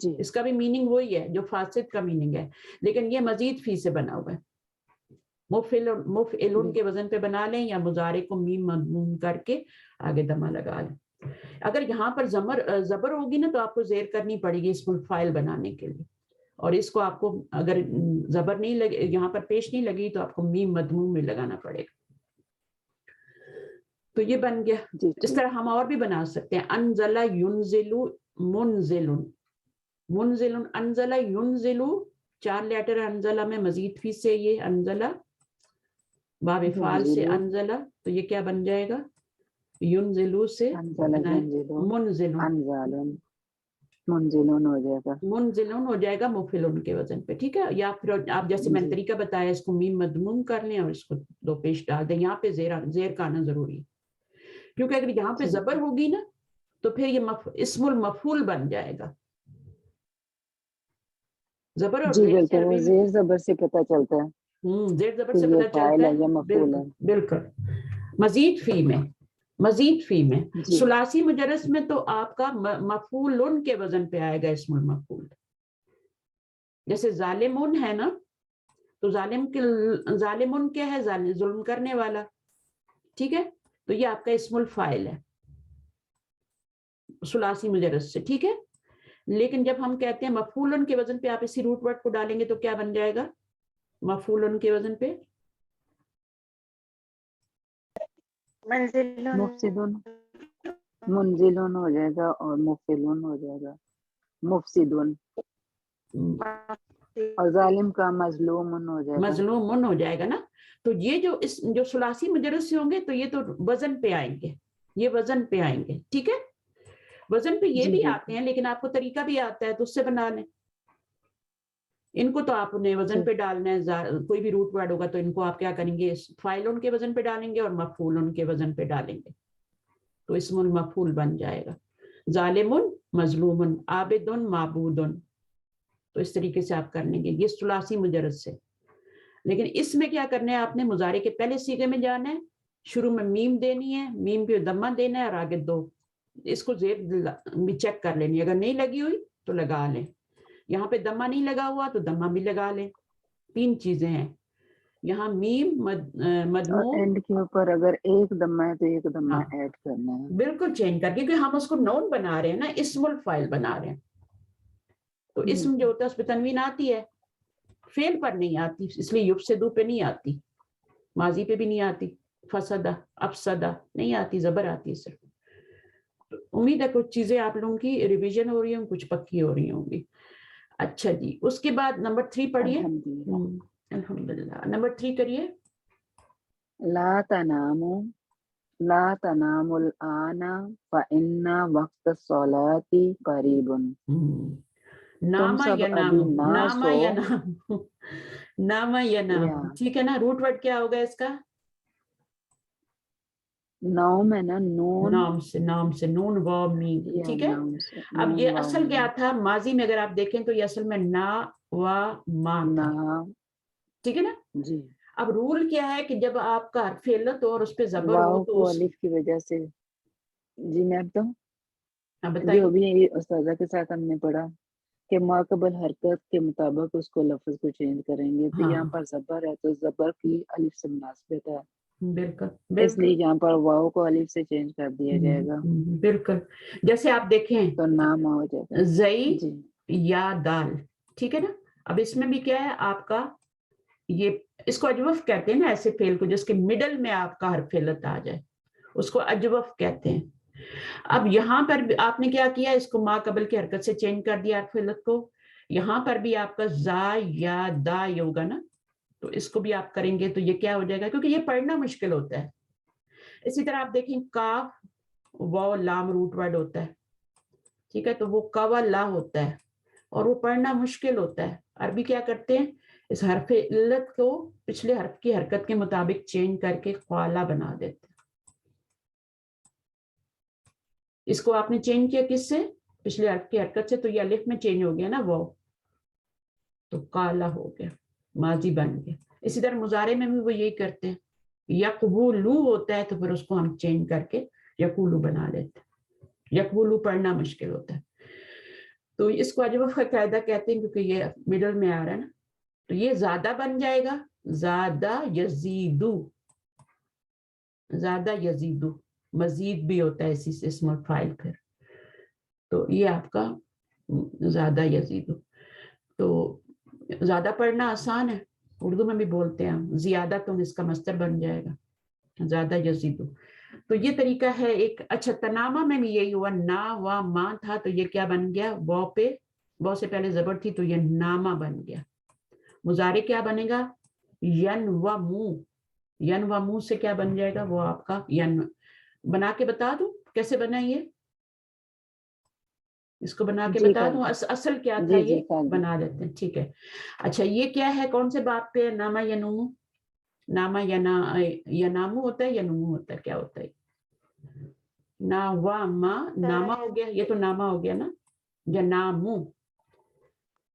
جی اس کا بھی میننگ وہی ہے جو فاسد کا میننگ ہے، لیکن یہ مزید فی سے بنا ہوا ہے. مفعلن کے وزن پہ بنا لیں یا مضارع کو میم مضموم کر کے آگے دمہ لگا لیں. اگر یہاں پر زبر ہوگی نا تو آپ کو زیر کرنی پڑے گی اسم الفاعل بنانے کے لیے، اور اس کو آپ کو اگر زبر نہیں لگے یہاں پر پیش نہیں لگی تو آپ کو میم مضموم میں لگانا پڑے گا. تو یہ بن گیا. جی اس طرح ہم اور بھی بنا سکتے ہیں. انزل ینزل منزل، منزل انزل ینزل 4 لیٹر انزلہ میں مزید فی سے یہ انزلہ باب فعال سے انزلہ، تو یہ کیا بن جائے گا؟ ینزلو سے منزل، منزلون ہو جائے گا، منزلون ہو جائے گا مفعلن کے وزن پہ. ٹھیک ہے، یا پھر آپ جیسے میں نے طریقہ بتایا اس کو میم مضموم کر لیں اور اس کو 2 پیش ڈال دیں. یہاں پہ زیر کا آنا ضروری ہے، کیونکہ اگر یہاں پہ زبر ہوگی نا تو پھر یہ اسم المفعول بن جائے گا. زبر اور جی زیر سے بالکل، عربی میں زیر زبر سے پتہ چلتا ہے زیر زبر کہ سے یہ پتہ فاعل چلتا ہے یا ہے. مفعول ہے. بالکل. مزید فی میں جی ثلاثی مجرس میں تو آپ کا مفعول کے وزن پہ آئے گا اسم المفعول. جیسے ظالمون ہے نا، تو ظالمون کیا ہے؟ ظلم کرنے والا. ٹھیک ہے، تو یہ آپ کا اسم الفاعل ہے ثلاثی مجرس سے. ٹھیک ہے، لیکن جب ہم کہتے ہیں مفعول کے وزن پہ آپ اسی روٹ ورڈ کو ڈالیں گے تو کیا بن جائے گا؟ مفعول کے وزن پہ منزل مفسدون، منزلون ہو جائے گا اور مفعلون ہو جائے گا مفسدون، اور ظالم کا مظلومن ہو جائے گا. مظلومن ہو جائے گا نا. تو یہ جو ثلاثی مجرس سے ہوں گے تو یہ تو وزن پہ آئیں گے، یہ وزن پہ آئیں گے. ٹھیک ہے، وزن پہ یہ جی بھی جی آتے ہیں لیکن آپ کو طریقہ بھی آتا ہے تو اس سے بنا لیں. ان کو تو آپ نے وزن پہ ڈالنا ہے، کوئی بھی روٹ ورڈ ہوگا تو ان کو آپ کیا کریں گے؟ فاعل ان کے وزن پہ ڈالیں گے اور مفعول ان کے وزن پہ ڈالیں گے تو اسم المفعول بن جائے گا. ظالمن مظلومن، عابدن معبودن. تو اس طریقے سے آپ کر لیں گے یہ ثلاثی مجرد سے. لیکن اس میں کیا کرنا ہے؟ آپ نے مضارع کے پہلے صیغے میں جانا ہے، شروع میں میم دینی ہے، میم پہ دمہ دینا ہے اور آگے 2 اس کو زیر بھی چیک کر لینی. اگر نہیں لگی ہوئی تو لگا لیں، یہاں پہ دمہ نہیں لگا ہوا تو دمہ بھی لگا لیں. 3 چیزیں ہیں یہاں، میم اور مدموم. اینڈ کے اوپر اگر ایک دمہ ہے تو ایک دمہ ایڈ کرنا ہے. بالکل چینج کر کے، کیونکہ ہم اس کو نون بنا رہے ہیں نا، اسم الفاعل بنا رہے ہیں. تو اسم جو ہوتا ہے اس پہ تنوین آتی ہے، فعل پر نہیں آتی، اس لیے یفسدو پہ نہیں آتی، ماضی پہ بھی نہیں آتی، فسدہ افسدہ نہیں آتی، زبر آتی ہے صرف. امید ہے کچھ چیزیں آپ لوگوں کی ریویژن ہو رہی ہوں، کچھ پکی ہو رہی ہوں گی. اچھا جی، اس کے بعد نمبر 3 پڑھیے. الحمدللہ. نمبر 3 کریے. لا تنام الآن فإن وقت الصلاة قریب. تم سب ابھی نہ سو. نام یا نام، ٹھیک ہے نا. روٹ ورڈ کیا ہوگا اس کا؟ نوم ہے نا، نون، نام سے نون واو میم. ٹھیک ہے. اب یہ اصل کیا تھا؟ ماضی میں اگر آپ دیکھیں تو یہ اصل میں نا و ما تھا. ٹھیک ہے نا. جی. اب رول کیا ہے کہ جب آپ کا حرف علت ہو اور اس پہ زبر ہو واو تو کو الف کی وجہ سے. جی میں بتاؤں، جو بتائیے. ابھی استاذہ کے ساتھ ہم نے پڑھا کہ ماقبل حرکت کے مطابق اس کو لفظ کو چینج کریں گے، تو یہاں پر زبر ہے تو زبر کی الف سے مناسبت ہے، بالکل اس لیے یہاں پر واو کو الف سے چینج کر دیا جائے گا. بالکل. جیسے آپ دیکھیں تو نام ہو جائے گا زئی جی یا دال. ٹھیک ہے نا. اب اس میں بھی کیا ہے آپ کا، یہ اس کو اجوف کہتے ہیں نا ایسے فعل کو جس کے مڈل میں آپ کا حرف علت آ جائے، اس کو اجوف کہتے ہیں. اب یہاں پر بھی آپ نے کیا کیا؟ اس کو ما قبل کی حرکت سے چینج کر دیا حرف علت کو. یہاں پر بھی آپ کا زا یا دا یہ ہوگا نا، تو اس کو بھی آپ کریں گے تو یہ کیا ہو جائے گا؟ کیونکہ یہ پڑھنا مشکل ہوتا ہے. اسی طرح آپ دیکھیں کاف واو لام روٹ ورڈ ہوتا ہے. ٹھیک ہے، تو وہ کوا لا ہوتا ہے اور وہ پڑھنا مشکل ہوتا ہے. عربی کیا کرتے ہیں؟ اس حرف علت کو پچھلے حرف کی حرکت کے مطابق چینج کر کے خوالا بنا دیتے ہیں. اس کو آپ نے چینج کیا کس سے؟ پچھلے حرف کی حرکت سے، تو یہ الف میں چینج ہو گیا نا واو، تو کالا ہو گیا، ماضی بن گیا. اسی طرح مضارع میں بھی وہ یہی کرتے ہیں. یقبولو ہوتا ہے تو پھر اس کو ہم چینج کر کے یقولو بنا لیتے ہیں. یقبولو پڑھنا مشکل ہوتا ہے. تو اس کو اجوف کا قاعدہ کہتے ہیں کیونکہ یہ مڈل میں آ رہا ہے نا. تو یہ زیادہ بن جائے گا زیادہ یزیدو، زیادہ یزیدو، مزید بھی ہوتا ہے اسی سے اسم الفاعل پھر. تو یہ آپ کا زیادہ یزیدو. تو زیادہ پڑھنا آسان ہے، اردو میں بھی بولتے ہیں ہم، زیادہ تم اس کا مصدر بن جائے گا زیادہ یزیدو. تو یہ طریقہ ہے ایک. اچھا تنامہ میں بھی یہی ہوا، نا و ما تھا تو یہ کیا بن گیا، واو پہ، واو سے پہلے زبر تھی تو یہ نامہ بن گیا. مضارع کیا بنے گا، ین و مو. ین و مو سے کیا بن جائے گا، وہ آپ کا ین. بنا کے بتا دوں کیسے بنا یہ، اس کو بنا کے جی بتا دوں اصل کیا تھا، جی یہ کر دیں. بنا دیتے ہیں. ٹھیک ہے. اچھا یہ کیا ہے، کون سے باب پہ، نامہ ینومو. نامہ ینامو ہوتا ہے، ینومو ہوتا ہے، کیا ہوتا ہے، نا و ما نامہ ہو گیا، یہ تو نامہ ہو گیا نا. ینامو،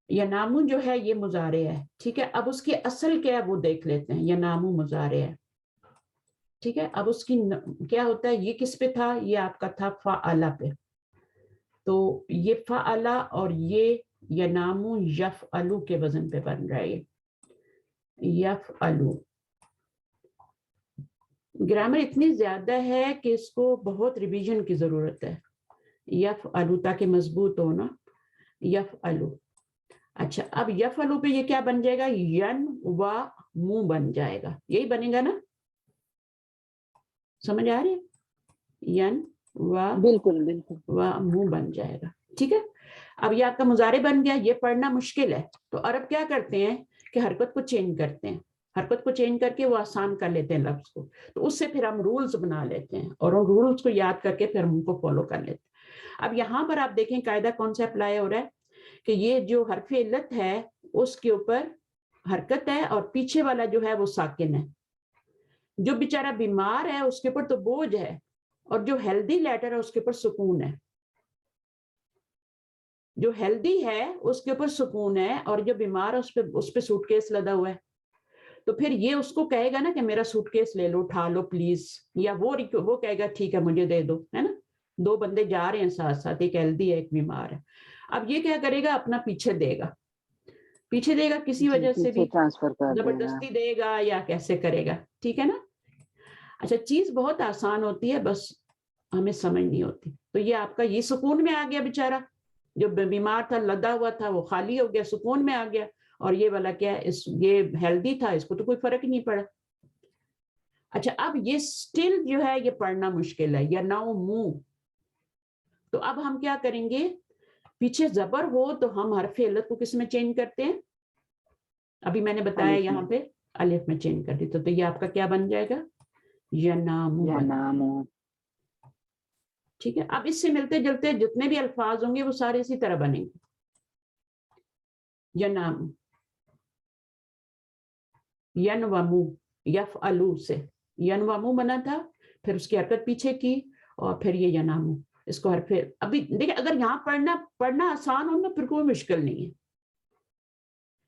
ینامو جو ہے یہ مضارع ہے. ٹھیک ہے. اب اس کی اصل کیا ہے وہ دیکھ لیتے ہیں. ینامو مضارع ہے. ٹھیک ہے. اب اس کی کیا ہوتا ہے، یہ کس پہ تھا، یہ آپ کا تھا فعل پہ. تو یہ فعل اور یہ ینامو یفعلو کے وزن پہ بن رہا ہے. یفعلو گرامر اتنی زیادہ ہے کہ اس کو بہت ریویژن کی ضرورت ہے. یفعلو تاکہ مضبوط ہو نا. یفعلو. اچھا اب یفعلو پہ یہ کیا بن جائے گا، ین و مو بن جائے گا. یہی بنے گا نا، سمجھ آ رہی ہے، ین و بالکل بالکل منہ بن جائے گا. ٹھیک ہے. اب یہ آپ کا مضارع بن گیا. یہ پڑھنا مشکل ہے تو عرب کیا کرتے ہیں کہ حرکت کو چینج کرتے ہیں، حرکت کو چینج کر کے وہ آسان کر لیتے ہیں لفظ کو. تو اس سے پھر ہم رولز بنا لیتے ہیں اور ان رولز کو یاد کر کے پھر ہم ان کو فالو کر لیتے ہیں. اب یہاں پر آپ دیکھیں قاعدہ کون سا اپلائی ہو رہا ہے کہ یہ جو حرف علت ہے اس کے اوپر حرکت ہے اور پیچھے والا جو ہے وہ ساکن ہے. جو بیچارہ بیمار ہے اس کے اوپر تو بوجھ ہے اور جو ہیلدی لیٹر ہے اس کے اوپر سکون ہے. جو ہیلدی ہے اس کے اوپر سکون ہے اور جو بیمار ہے اس پہ سوٹ کیس لدا ہوا ہے. تو پھر یہ اس کو کہے گا نا کہ میرا سوٹ کیس لے لو، اٹھا لو پلیز، یا وہ کہے گا ٹھیک ہے مجھے دے دو، ہے نا. دو بندے جا رہے ہیں ساتھ ساتھ، ایک ہیلدی ہے ایک بیمار ہے. اب یہ کیا کرے گا، اپنا پیچھے دے گا، پیچھے دے گا کسی جی وجہ سے پیچھے بھی، ٹرانسفر کر دے گا. زبردستی دے گا یا کیسے کرے گا. ٹھیک ہے نا. اچھا چیز بہت آسان ہوتی ہے بس ہمیں سمجھ نہیں ہوتی. تو یہ آپ کا یہ سکون میں آ گیا بیچارہ، جو بیمار تھا لدا ہوا تھا وہ خالی ہو گیا، سکون میں آ گیا. اور یہ والا کیا ہے، یہ ہیلدی تھا، اس کو تو کوئی فرق ہی نہیں پڑا. اچھا اب یہ سٹل جو ہے یہ پڑھنا مشکل ہے، یا ناؤ منہ. تو اب ہم کیا کریں گے، پیچھے زبر ہو تو ہم حرف علت کو کس میں چینج کرتے ہیں، ابھی میں نے بتایا الف یہاں میں. پہ الف میں چینج کر دی. تو یہ آپ کا کیا بن جائے گا، ینامو. ینامو. ٹھیک ہے. اب اس سے ملتے جلتے جتنے بھی الفاظ ہوں گے وہ سارے اسی طرح بنیں گے. ینامو، ینومو، یفعلو سے ینومو بنا تھا، پھر اس کی حرکت پیچھے کی اور پھر یہ ینامو. اس کو ہر پھر ابھی دیکھیں اگر یہاں پڑھنا آسان ہو نا پھر کوئی مشکل نہیں ہے.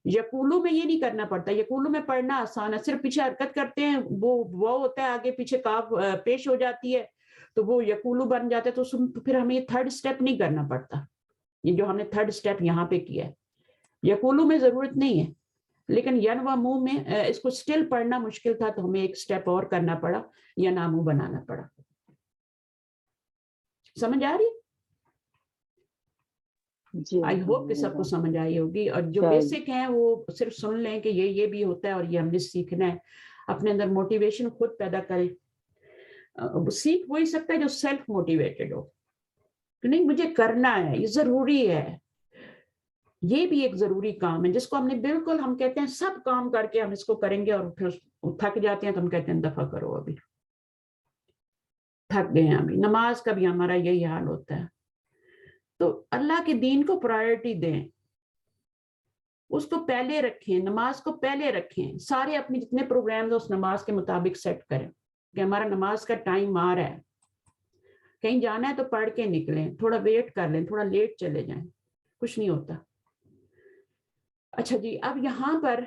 یقولو میں یہ نہیں کرنا پڑتا، یقولو میں پڑھنا آسان ہے، صرف پیچھے حرکت کرتے ہیں، وہ ہوتا ہے آگے پیچھے کاف پیش ہو جاتی ہے تو وہ یقولو بن جاتا ہے. تو پھر ہمیں یہ تھرڈ سٹیپ نہیں کرنا پڑتا، یہ جو ہم نے تھرڈ سٹیپ یہاں پہ کیا ہے. یقولو میں ضرورت نہیں ہے، لیکن ین و منہ میں اس کو سٹل پڑھنا مشکل تھا تو ہمیں ایک سٹیپ اور کرنا پڑا، ینامو بنانا پڑا. سمجھ آ رہی؟ جی آئی ہوپ کہ سب کو سمجھ آئی ہوگی. اور جو بیسک ہیں وہ صرف سن لیں کہ یہ بھی ہوتا ہے اور یہ ہم نے سیکھنا ہے. اپنے اندر موٹیویشن خود پیدا کریں. سیکھ وہی سکتا ہے جو سیلف موٹیویٹڈ ہو کہ نہیں مجھے کرنا ہے، یہ ضروری ہے. یہ بھی ایک ضروری کام ہے جس کو ہم نے بالکل، ہم کہتے ہیں سب کام کر کے ہم اس کو کریں گے اور پھر تھک جاتے ہیں تو ہم کہتے ہیں دفع کرو، ابھی تھک گئے ہیں. ابھی نماز کا بھی ہمارا یہی حال ہوتا ہے. تو اللہ کے دین کو پرائرٹی دیں، اس کو پہلے رکھیں، نماز کو پہلے رکھیں. سارے اپنے جتنے پروگرامز اس نماز کے مطابق سیٹ کریں کہ ہمارا نماز کا ٹائم آ رہا ہے، کہیں جانا ہے تو پڑھ کے نکلیں، تھوڑا ویٹ کر لیں، تھوڑا لیٹ چلے جائیں، کچھ نہیں ہوتا. اچھا جی اب یہاں پر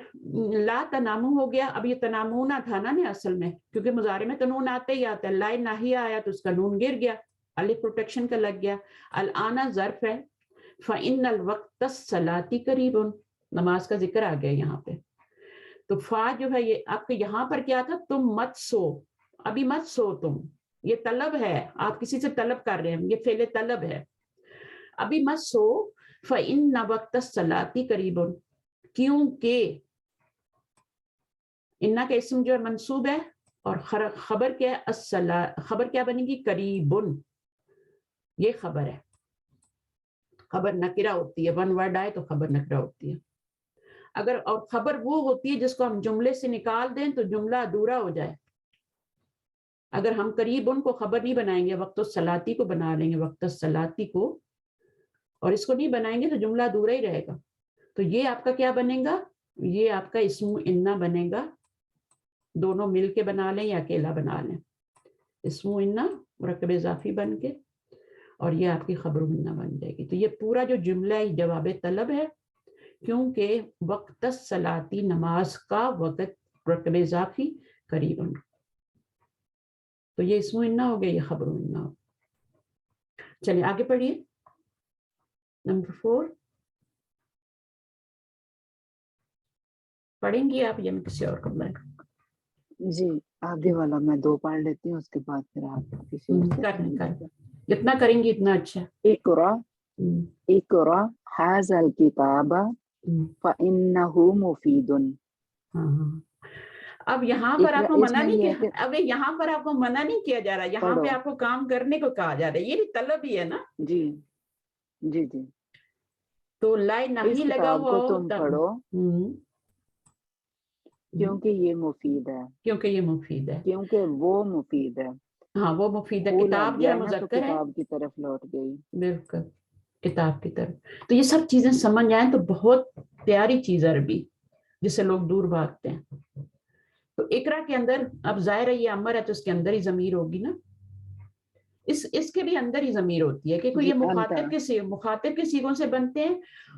لا تنامو ہو گیا. اب یہ تنامونا تھا نا اصل میں، کیونکہ مضارع میں تو نون آتے ہی آتا ہے. لا ناہیہ آیا تو اس کا نون گر گیا، الف پروٹیکشن کا لگ گیا. الانا ظرف ہے، فَإِنَّ الْوَقْتَ الصَّلَاةِ قَرِيبٌ، نماز کا ذکر آ گیا یہاں پہ. تو فا جو ہے یہ آپ کے یہاں پر کیا تھا، تم مت سو، ابھی مت سو تم، یہ طلب ہے، آپ کسی سے طلب کر رہے ہیں، یہ فعل طلب ہے، ابھی مت سو. فَإِنَّ وَقْتَ الصَّلَاةِ قَرِيبٌ، کیونکہ اِنَّا کا اسم جو ہے منصوب ہے اور خبر کیا ہے، خبر کیا بنے گی، قریبن، یہ خبر ہے. خبر نکرہ ہوتی ہے، ون ورڈ آئے تو خبر نکرہ ہوتی ہے. اگر اور خبر وہ ہوتی ہے جس کو ہم جملے سے نکال دیں تو جملہ ادھورا ہو جائے. اگر ہم قریبن کو خبر نہیں بنائیں گے، وقت الصلاتی کو بنا لیں گے، وقت الصلاتی کو، اور اس کو نہیں بنائیں گے تو جملہ ادھورا ہی رہے گا. تو یہ آپ کا کیا بنے گا، یہ آپ کا اسم انا بنے گا. دونوں مل کے بنا لیں یا اکیلا بنا لیں، اسم انا مرکب اضافی بن کے، اور یہ آپ کی خبر انا بن جائے گی. تو یہ پورا جو جملہ ہے جواب طلب ہے، کیونکہ وقت الصلاتی نماز کا وقت مرکب اضافی قریب. تو یہ اسم انا ہو گیا، یہ خبر انا ہو. چلیے آگے پڑھیے نمبر 4. پڑھیں گی آپ یا میں کسی اور کو بلائیں؟ جی آگے والا میں 2 پڑھ لیتی ہوں، اس کے بعد پھر آپ کسی اور سے کر جتنا کریں گی اتنا اچھا. اقرا اقرا ھذا الکتاب فإنہ مفید. اب یہاں پر آپ کو اس منع میں نہیں یہ ہے کیا، کہ اب یہاں پر آپ کو منع نہیں کیا جا رہا، یہاں پہ پڑھو. آپ کو کام کرنے کو کہا جا رہا ہے، یہ بھی طلب ہی ہے نا. جی جی جی تو لائے اس نہیں لگا کتاب ہوا کو ہو تم تب پڑھو کیونکہ یہ مفید ہے، کیونکہ یہ مفید ہے. کیونکہ وہ مفید ہے. ہاں وہ مفید ہے. وہ لگ کتاب جو گیا ہے نا تو مذکر ہے، کتاب کی طرف لوٹ گئی. بالکل کتاب کی طرف. تو یہ سب چیزیں سمجھ آئیں تو بہت پیاری چیز ہے عربی، جس سے لوگ دور بھاگتے ہیں. تو اقرا کے اندر اب ظاہر ہے یہ امر ہے تو اس کے اندر ہی ضمیر ہوگی نا، اس کے بھی اندر ہی ضمیر ہوتی ہے، کہ جی یہ انتا مخاطب کے سیغوں سے بنتے ہیں.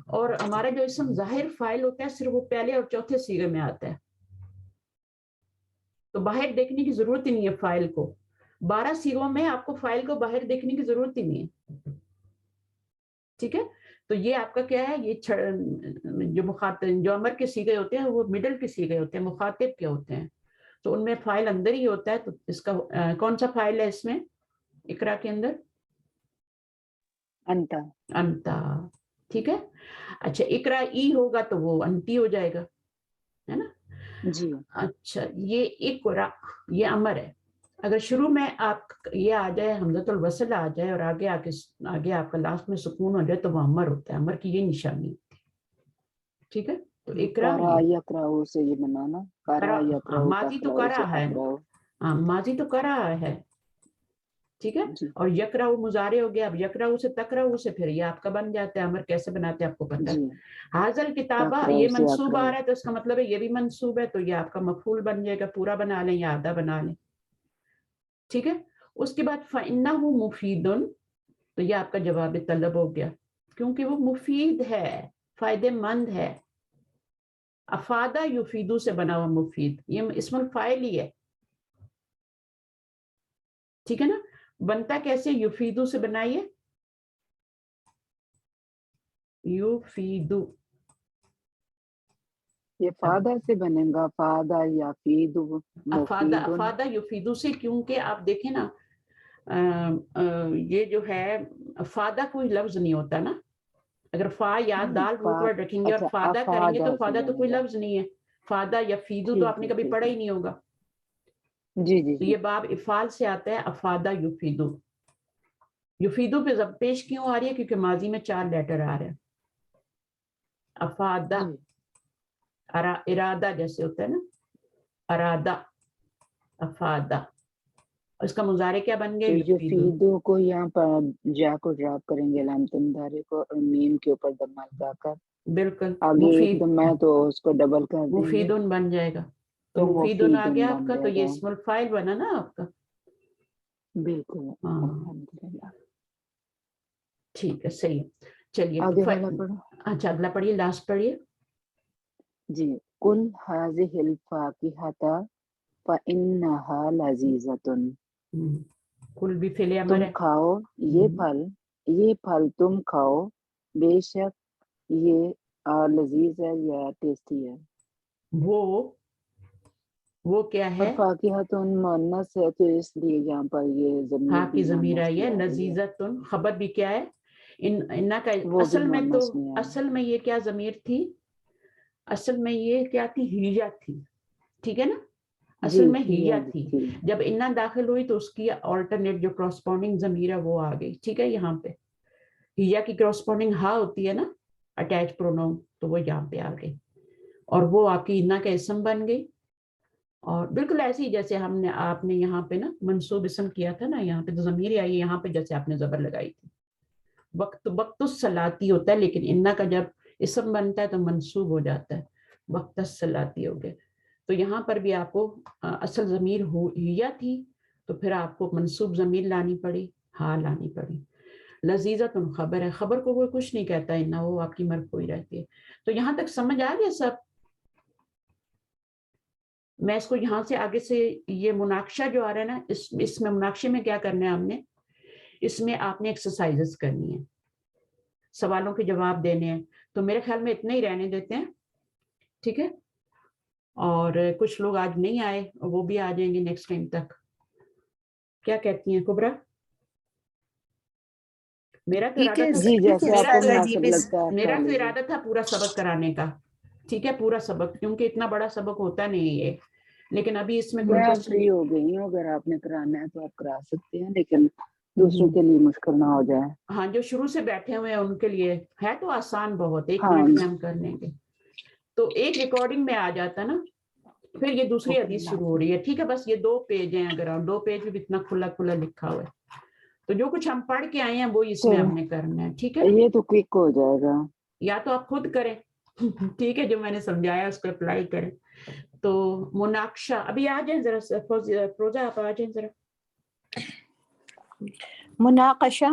اور ہمارا جو اسم ظاہر فاعل ہوتا ہے صرف وہ پہلے اور چوتھے سیغے میں آتا ہے، تو باہر دیکھنے کی ضرورت ہی نہیں ہے فاعل کو. 12 سیغوں میں آپ کو فاعل کو باہر دیکھنے کی ضرورت ہی نہیں ہے. ٹھیک ہے. تو یہ آپ کا کیا ہے، یہ جو مخاطب جو امر کے سیغے ہوتے ہیں وہ مڈل کے سیغے ہوتے ہیں، مخاطب کے ہوتے ہیں، تو ان میں فاعل اندر ہی ہوتا ہے. تو اس کا کون سا فاعل ہے اس میں اقرا کے اندر؟ انتا. انتا. ٹھیک ہے. اچھا اقرا ای ہوگا تو وہ انتی ہو جائے گا، ہے نا. جی اچھا یہ اقرا یہ امر ہے. اگر شروع میں آپ یہ آ جائے حمزۃ الوصل آ جائے اور آگے آپ کا لاسٹ میں سکون ہو جائے تو وہ امر ہوتا ہے. امر کی یہ نشانی ہوتی ہے. ٹھیک ہے. تو اقرا کرا یقرأ سے یہ بنانا، کرا یقرأ ماضی تو تقرأ سے کرا ہے، اقرأ. ماضی تو کرا ہے. ٹھیک ہے. جی اور یقرأ مضارع ہو گیا. اب یقرأ سے تقرأ سے پھر یہ آپ کا بن جاتا ہے. امر کیسے بناتے ہیں آپ کو پتہ ہے. جی حاضل کتابہ تقرأ یہ سے منصوب آ اقرأ. رہا ہے تو اس کا مطلب ہے یہ بھی منصوب ہے، تو یہ آپ کا مفعول بن جائے گا. پورا بنا لیں یا آدھا بنا لیں. ٹھیک ہے. اس کے بعد فَإِنَّهُ مُفِيدٌ، تو یہ آپ کا جواب طلب ہو گیا، کیونکہ وہ مفید ہے، فائدہ مند ہے. افادہ یفیدو سے بنا ہوا مفید، یہ اسم الفاعل ہی ہے. ٹھیک ہے نا. بنتا کیسے، یفیدو سے بنائیے، یفیدو. یہ فادہ سے بنے گا، فادہ یا فید مفید. افادہ یفیدو سے، کیونکہ آپ دیکھیں نا یہ جو ہے فادہ کوئی لفظ نہیں ہوتا نا. اگر فا یا دال روٹ ورڈ رکھیں گے اور اچھا فادہ کریں گے تو افادہ سے فادہ تو کوئی بنے گا. لفظ نہیں ہے. فادہ یا فیدو تو آپ نے کبھی پڑھا ہی نہیں ہوگا. جی جی تو جی یہ باب افعال سے آتا ہے، افادہ یفیدو. یفیدو پہ ضم پیش کیوں آ رہی ہے، کیونکہ ماضی میں 4 لیٹر آ رہے ہیں. افادہ جی. ارادہ جیسے ہوتا ہے نا، ارادہ، افادہ. اس کا مضارع کیا بن گیا، تو یفیدو. یفیدو کو یہاں پر جا کو ڈراپ کریں گے، علامت مضارع کو، اور میم کے اوپر ضمہ لگا کر بالکل. آگے ایک مفید، دم ہے تو اس کو ڈبل کر دیں گے مفیدن بن جائے گا. تو تو مفیدن آ مفیدن گیا آپ بن کا، تو جائے یہ گا. اسم الفاعل بنا نا آپ کا. بالکل ہاں الحمدللہ. ٹھیک ہے، صحیح ہے. چلیے آگے والا پڑھو. اچھا اگلا پڑھیے، لاسٹ پڑھیے. جی قل هذه الفاکہۃ فإنها لذیذۃ. کل بھی فعل امر تم ہے. کھاؤ یہ پھل تم کھاؤ بے شک یہ لذیذ ہے یا ٹیسٹی ہے. وہ کیا اور ہے؟ فاکہۃن مؤنث ہے تو اس لیے یہاں پر یہ ضمیر ہاں کی بھی ضمیر مؤنث آئی ہے. کی آ رہی ہے. لذیذتن خبر بھی کیا ہے؟ انا کا وہ بھی اصل میں تو مؤنث میں آئی. اصل میں یہ کیا ضمیر تھی؟ اصل میں یہ کیا تھی؟ ہیجا تھی. ٹھیک ہے نا؟ اصل میں ہیجا تھی. جب انا داخل ہوئی تو اس کی آلٹرنیٹ جو کراسپونڈنگ ضمیر ہے وہ آ گئی. ٹھیک ہے؟ یہاں پہ ہیجا کی کراسپونڈنگ ہا ہوتی ہے نا اٹیچ پروناؤن، تو وہ یہاں پہ آ گئی اور وہ آپ کی انا کا اسم بن گئی. اور بالکل ایسے ہی جیسے آپ نے یہاں پہ نا منصوب اسم کیا تھا نا، یہاں پہ تو ضمیر ہی آئی ہے. یہاں پہ جیسے آپ نے زبر لگائی تھی. وقت الصلاتی ہوتا ہے، لیکن انا کا جب اسم بنتا ہے تو منصوب ہو جاتا ہے، وقت الصلاتی ہو گیا. تو یہاں پر بھی آپ کو اصل ضمیر ہیا تھی تو پھر آپ کو منصوب ضمیر لانی پڑی، ہاں لانی پڑی. لذیذتن خبر ہے، خبر کو کوئی کچھ نہیں کہتا انا، وہ آپ کی مرفوع رہتی ہے. تو یہاں تک سمجھ آ گیا سب؟ میں اس کو یہاں سے آگے سے یہ مناقشہ جو آ رہا ہے نا، اس میں مناقشے میں کیا کرنا ہے ہم نے، اس میں آپ نے ایکسرسائزز کرنی ہے، سوالوں کے جواب دینے ہیں. تو میرے خیال میں اتنے ہی رہنے دیتے ہیں. ٹھیک ہے؟ اور کچھ لوگ آج نہیں آئے، وہ بھی آ جائیں گے نیکسٹ ٹائم تک. کیا کہتی ہیں کبرا؟ میرا تو ارادہ تھا جی جیسے آپ کو مناسب لگتا ہے میرا کر تو لیجیے. ارادہ تھا پورا سبق کرانے کا. ٹھیک ہے؟ پورا سبق، کیونکہ اتنا بڑا سبق ہوتا نہیں ہے، لیکن ابھی اس میں کوئی میں کوشچن. فری ہو گئی ہوں، اگر آپ نے کرانا ہے تو آپ کرا سکتے ہیں، لیکن دوسروں کے لیے مشکل نہ ہو جائے. ہاں جو شروع سے بیٹھے ہوئے ہیں ان کے لیے ہے تو آسان بہت، 1 ہاں منٹ میں ہم کر لیں گے. تو ایک ریکارڈنگ میں آ جاتا نا، پھر یہ دوسری حدیث شروع ہو رہی ہے. ٹھیک ہے؟ بس یہ 2 پیج ہیں، اگر 2 پیج میں بھی اتنا کھلا کھلا لکھا ہوا ہے، تو جو کچھ ہم پڑھ کے آئے ہیں وہی اس میں ہم نے کرنا ہے. ٹھیک ہے؟ یہ تو کوئک ہو جائے گا. یا تو آپ خود کریں، ٹھیک ہے، جو میں نے سمجھایا اس کو اپلائی کریں. تو مناقشہ ابھی آ جائیں ذرا، فروزہ آپ آ جائیں ذرا. مناقشہ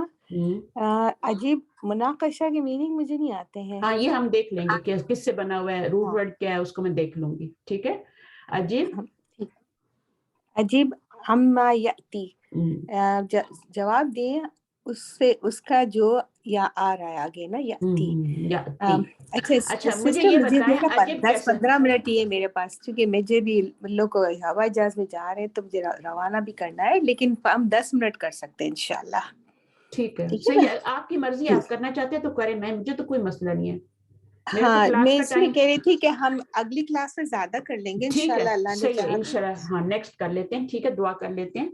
عجیب، مناقشہ کے میننگ مجھے نہیں آتے ہیں. ہاں یہ ہم دیکھ لیں گے کہ کس سے بنا ہوا ہے، روٹ ورڈ کیا ہے اس کو میں دیکھ لوں گی. ٹھیک ہے؟ عجیب عجیب عما یاتی، جواب دیں اس سے، اس کا جو یا آ رہا ہے آگے نا، یاتی. اچھا مجھے یہ مجھے بتائیں عجیب کیسے؟ 10-15 منٹ ہی ہے میرے پاس، کیونکہ مجھے بھی لوگ کو ہوائی جہاز میں جا رہے ہیں تو مجھے روانہ بھی کرنا ہے، لیکن ہم 10 منٹ کر سکتے ہیں انشاءاللہ. ٹھیک ہے، صحیح ہے، آپ کی مرضی، آپ کرنا چاہتے ہیں تو کریں، مجھے تو کوئی مسئلہ نہیں ہے. میرا تو ہاں کلاس میں کا اس لیے ٹائم کہہ رہی تھی کہ ہم اگلی کلاس میں زیادہ کر لیں گے ٹھیک ہے، انشاءاللہ، اللہ نے صحیح ہے، چاہا. انشاءاللہ. ہاں نیکسٹ کر لیتے ہیں. ٹھیک ہے؟ دعا کر لیتے ہیں.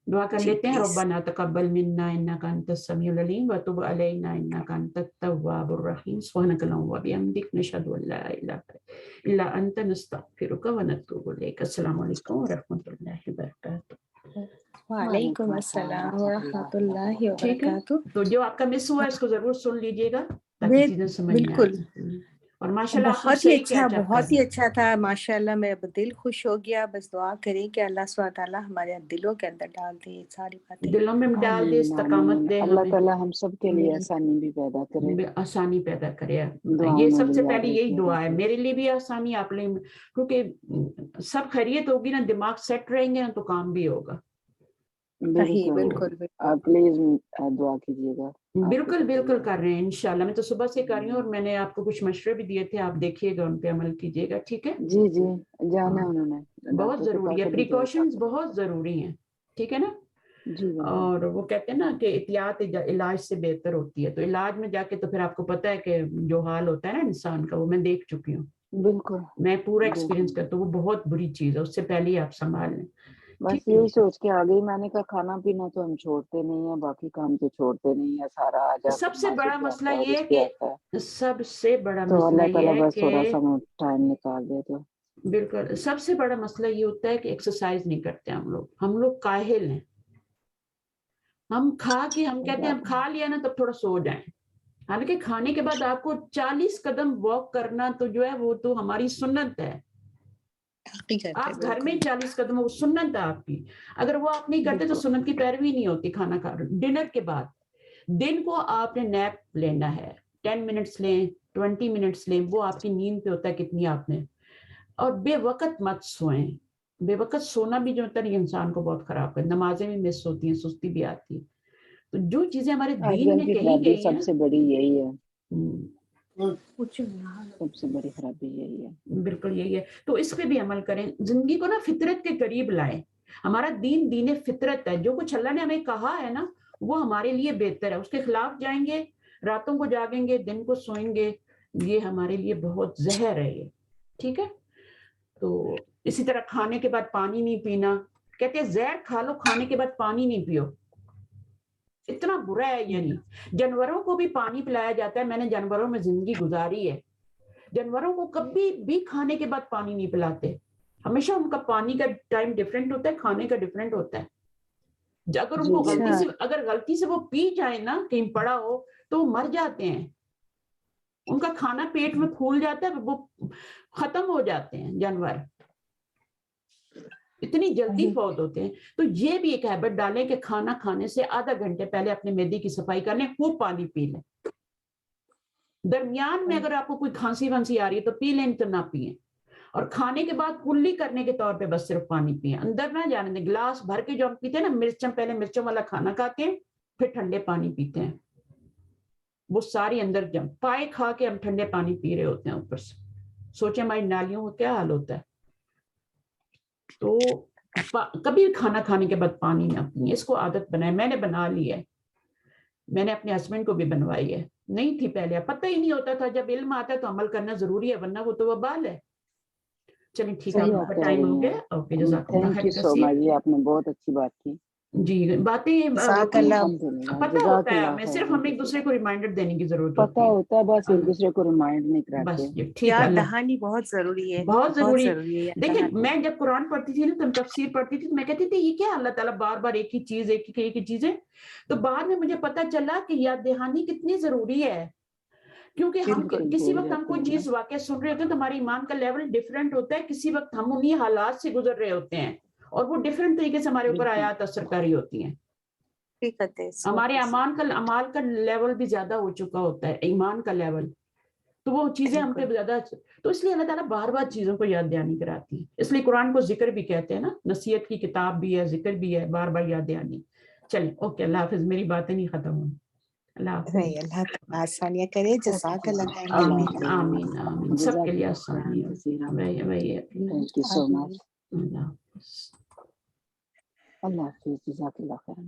دعا کر جی لیتے ہیں. پلیز. ربنا تقبل منا انک انت السمیع العلیم وتب علینا انک انت التواب الرحیم سبحانک اللہم وبحمدک نشہد ان لا الہ الا انت نستغفرک ونتوب الیک. السلام علیکم ورحمۃ اللہ وبرکاتہ. وعلیکم السلام ورحمۃ اللہ ٹھیک ہے؟ وبرکاتہ. تو جو آپ کا مس ہوا ہے اس کو ضرور سن لیجیے گا تاکہ چیزیں سمجھ میں بالکل، آئیں. اور ماشاءاللہ آپ لوگ بہت ہی صحیح اچھا، کیچ اپ کر بہت ہی اچھا تھا ماشاءاللہ. میرا دل خوش ہو گیا. بس دعا کریں کہ اللہ سبحانہ تعالیٰ ہمارے دلوں کے اندر ڈال دے یہ ساری باتیں. دلوں میں ڈال دے، آمین استقامت آمین. دے، اللہ ہمیں تعالیٰ ہم سب کے لیے آسانی بھی پیدا کرے، آسانی پیدا کرے. دعاؤں یہ میں سب بھی سے یاد پہلی یہی رکھیے دعا گا. ہے، میرے لیے بھی آسانی، آپ لیں، کیونکہ سب خیریت ہوگی نا، دماغ سیٹ رہیں گے نا تو کام بھی ہوگا. صحیح، بالکل. بالکل آپ پلیز دعا کیجیے گا. بالکل بالکل کر رہے ہیں انشاءاللہ. میں تو صبح سے کر رہی ہوں، اور میں نے آپ کو کچھ مشورے بھی دیے تھے، آپ دیکھیے گا، ان پہ عمل کیجیے گا. ٹھیک ہے؟ جی جی جانا ہے انہوں نے، بہت ڈاکٹر کے ضروری پاس ہے، ابھی گئے. پریکاشنز بہت ضروری ہیں. ٹھیک ہے نا؟ جی بالکل. اور وہ کہتے ہیں نا کہ احتیاط علاج سے بہتر ہوتی ہے. تو علاج میں جا کے تو پھر آپ کو پتہ ہے کہ جو حال ہوتا ہے نا انسان کا، وہ میں دیکھ چکی ہوں، بالکل میں پورا ایکسپیرینس بالکل. کرتا ہوں. وہ بہت بری چیز ہے، اس سے پہلے ہی آپ سنبھال لیں. بس ٹھیک ہے؟ یہی سوچ کے آ گئی. میں نے کہا کھانا پینا تو ہم چھوڑتے نہیں ہیں، باقی کام تو چھوڑتے نہیں ہیں، سارا آ جا کے سب سے بڑا نمازی پہ مسئلہ آتا ہے اور یہ ہے اس پہ آتا ہے. کہ سب سے بڑا تو مسئلہ اللہ یہ تعالیٰ ہے بس کہ تھوڑا سا ٹائم نکال دے تو. بالکل سب سے بڑا مسئلہ یہ ہوتا ہے کہ ایکسرسائز نہیں کرتے ہم لوگ کاہل ہیں. ہم کھا کے ہم کہتے ہیں ہم کھا لیا نا تب تھوڑا سو جائیں، حالانکہ کھانے کے بعد آپ کو 40 قدم واک کرنا تو جو ہے وہ تو ہماری سنت ہے. آپ گھر میں 40 قدم، وہ سنت ہے آپ کی. اگر وہ آپ نہیں کرتے تو سنت کی پیروی نہیں ہوتی. کھانا کھا ڈنر کے بعد دن کو آپ نے نیپ لینا ہے، 10 منٹس لیں، 20 منٹس لیں، وہ آپ کی نیند پہ ہوتا ہے کتنی آپ نے. اور بے وقت مت سوئیں. بے وقت سونا بھی جو ہوتا ہے انسان کو بہت خراب ہے. نمازیں بھی مس ہوتی ہیں، سستی بھی آتی ہے. تو جو چیزیں ہمارے آج دین کل میں کی کہی خرابی گئی سب ہیں، سے بڑی یہی ہے. سب سے بڑی خرابی یہی ہے. بالکل یہی ہے. تو اس پہ بھی عمل کریں, زندگی کو نا فطرت کے قریب لائیں. ہمارا دین فطرت ہے, جو کچھ اللہ نے ہمیں کہا ہے نا وہ ہمارے لیے بہتر ہے. اس کے خلاف جائیں گے, راتوں کو جاگیں گے, دن کو سوئیں گے, یہ ہمارے لیے بہت زہر ہے یہ. ٹھیک ہے. تو اسی طرح کھانے کے بعد پانی نہیں پینا, کہتے ہیں زہر کھا لو کھانے کے بعد پانی نہیں پیو, اتنا برا ہے. یعنی جانوروں کو بھی پانی پلایا جاتا ہے, میں نے جانوروں میں زندگی گزاری ہے, جانوروں کو کبھی بھی کھانے کے بعد پانی نہیں پلاتے, ہمیشہ ان کا پانی کا ٹائم ڈیفرنٹ ہوتا ہے, کھانے کا ڈیفرنٹ ہوتا ہے. اگر ان کو غلطی سے وہ پی جائیں نا, کہیں پڑا ہو, تو وہ مر جاتے ہیں, ان کا کھانا پیٹ میں پھول جاتا ہے, وہ ختم ہو جاتے ہیں جانور, اتنی جلدی فوت ہوتے ہیں. تو یہ بھی ایک ہیبٹ ڈالیں کہ کھانا کھانے سے آدھا گھنٹے پہلے اپنے معدے کی صفائی کر لیں, خوب پانی پی لیں. درمیان میں اگر آپ کو کوئی کھانسی وانسی آ رہی ہے تو پی لیں, تو نہ پئیں. اور کھانے کے بعد کلی کرنے کے طور پہ بس صرف پانی پئیں, اندر نہ جانے دیں. گلاس بھر کے جو ہم پیتے ہیں نا, پہلے مرچوں والا کھانا کھاتے ہیں, پھر ٹھنڈے پانی پیتے ہیں, وہ ساری اندر پائے کھا کے ہم ٹھنڈے پانی پی رہے ہوتے ہیں اوپر سے. سوچیں ہماری نالیوں کا کیا حال ہوتا ہے. تو کبھی کھانا کھانے کے بعد پانی نہ پئیں, اس کو عادت بنائیں. میں نے بنا لی ہے, میں نے اپنے ہسبینڈ کو بھی بنوائی ہے. نہیں تھی پہلے, پتہ ہی نہیں ہوتا تھا. جب علم آتا ہے تو عمل کرنا ضروری ہے, ورنہ وہ تو وبال ہے. چلیں ٹھیک ہے, آپ کا ٹائم ہو گیا. اوکے, جزاک اللہ تھینک یو خیر سو کثیر. مچ, آپ نے بہت اچھی بات کی. جی باتیں پتہ ہوتا ہے ہمیں, صرف ہمیں ایک دوسرے کو ریمائنڈر دینے کی ضرورت پتہ ہوتی ہے. ہوتا ہے, بس ایک دوسرے کو ریمائنڈ نہیں کراتے. بس ٹھیک ہے. یاد دہانی بہت ضروری ہے, بہت ضروری ہے. یاد دیکھیں دہانی. میں جب قرآن پڑھتی تھی نا, تو تفسیر پڑھتی تھی, تو میں کہتی تھی یہ کیا اللہ تعالیٰ بار بار ایک ہی چیز, ایک ہی چیزیں. تو بعد میں مجھے پتہ چلا کہ یاد دہانی کتنی ضروری ہے, کیونکہ ہم کسی وقت ہم کوئی چیز واقعہ سن رہے ہوتے ہیں تو ہماری ایمان کا لیول ڈفرینٹ ہوتا ہے. کسی وقت ہم انہی حالات سے گزر رہے ہوتے ہیں, اور وہ ڈفرینٹ طریقے سے ہمارے اوپر آیات اثر کاری ہوتی ہیں. ہمارے امال کا لیول بھی زیادہ ہو چکا ہوتا ہے, ایمان کا لیول, تو وہ چیزیں ہم پہ زیادہ. تو اس لیے اللہ تعالیٰ بار بار چیزوں کو یاد دہانی کراتی ہے. اس لیے قرآن کو ذکر بھی کہتے ہیں نا, نصیحت کی کتاب بھی ہے, ذکر بھی ہے, بار بار یاد دہانی. چلیں اوکے, اللہ حافظ. میری باتیں نہیں ختم ہوئی. اللہ حافظ. اللہ تعالیٰ آسانیاں کرے. جزاک اللہ خیر. آمین آمین آمین. سب کے لیے آسانی ہو. تھینک یو سو مچ. اللہ حافظ. اللہ حافظ. جزاک اللہ خیر.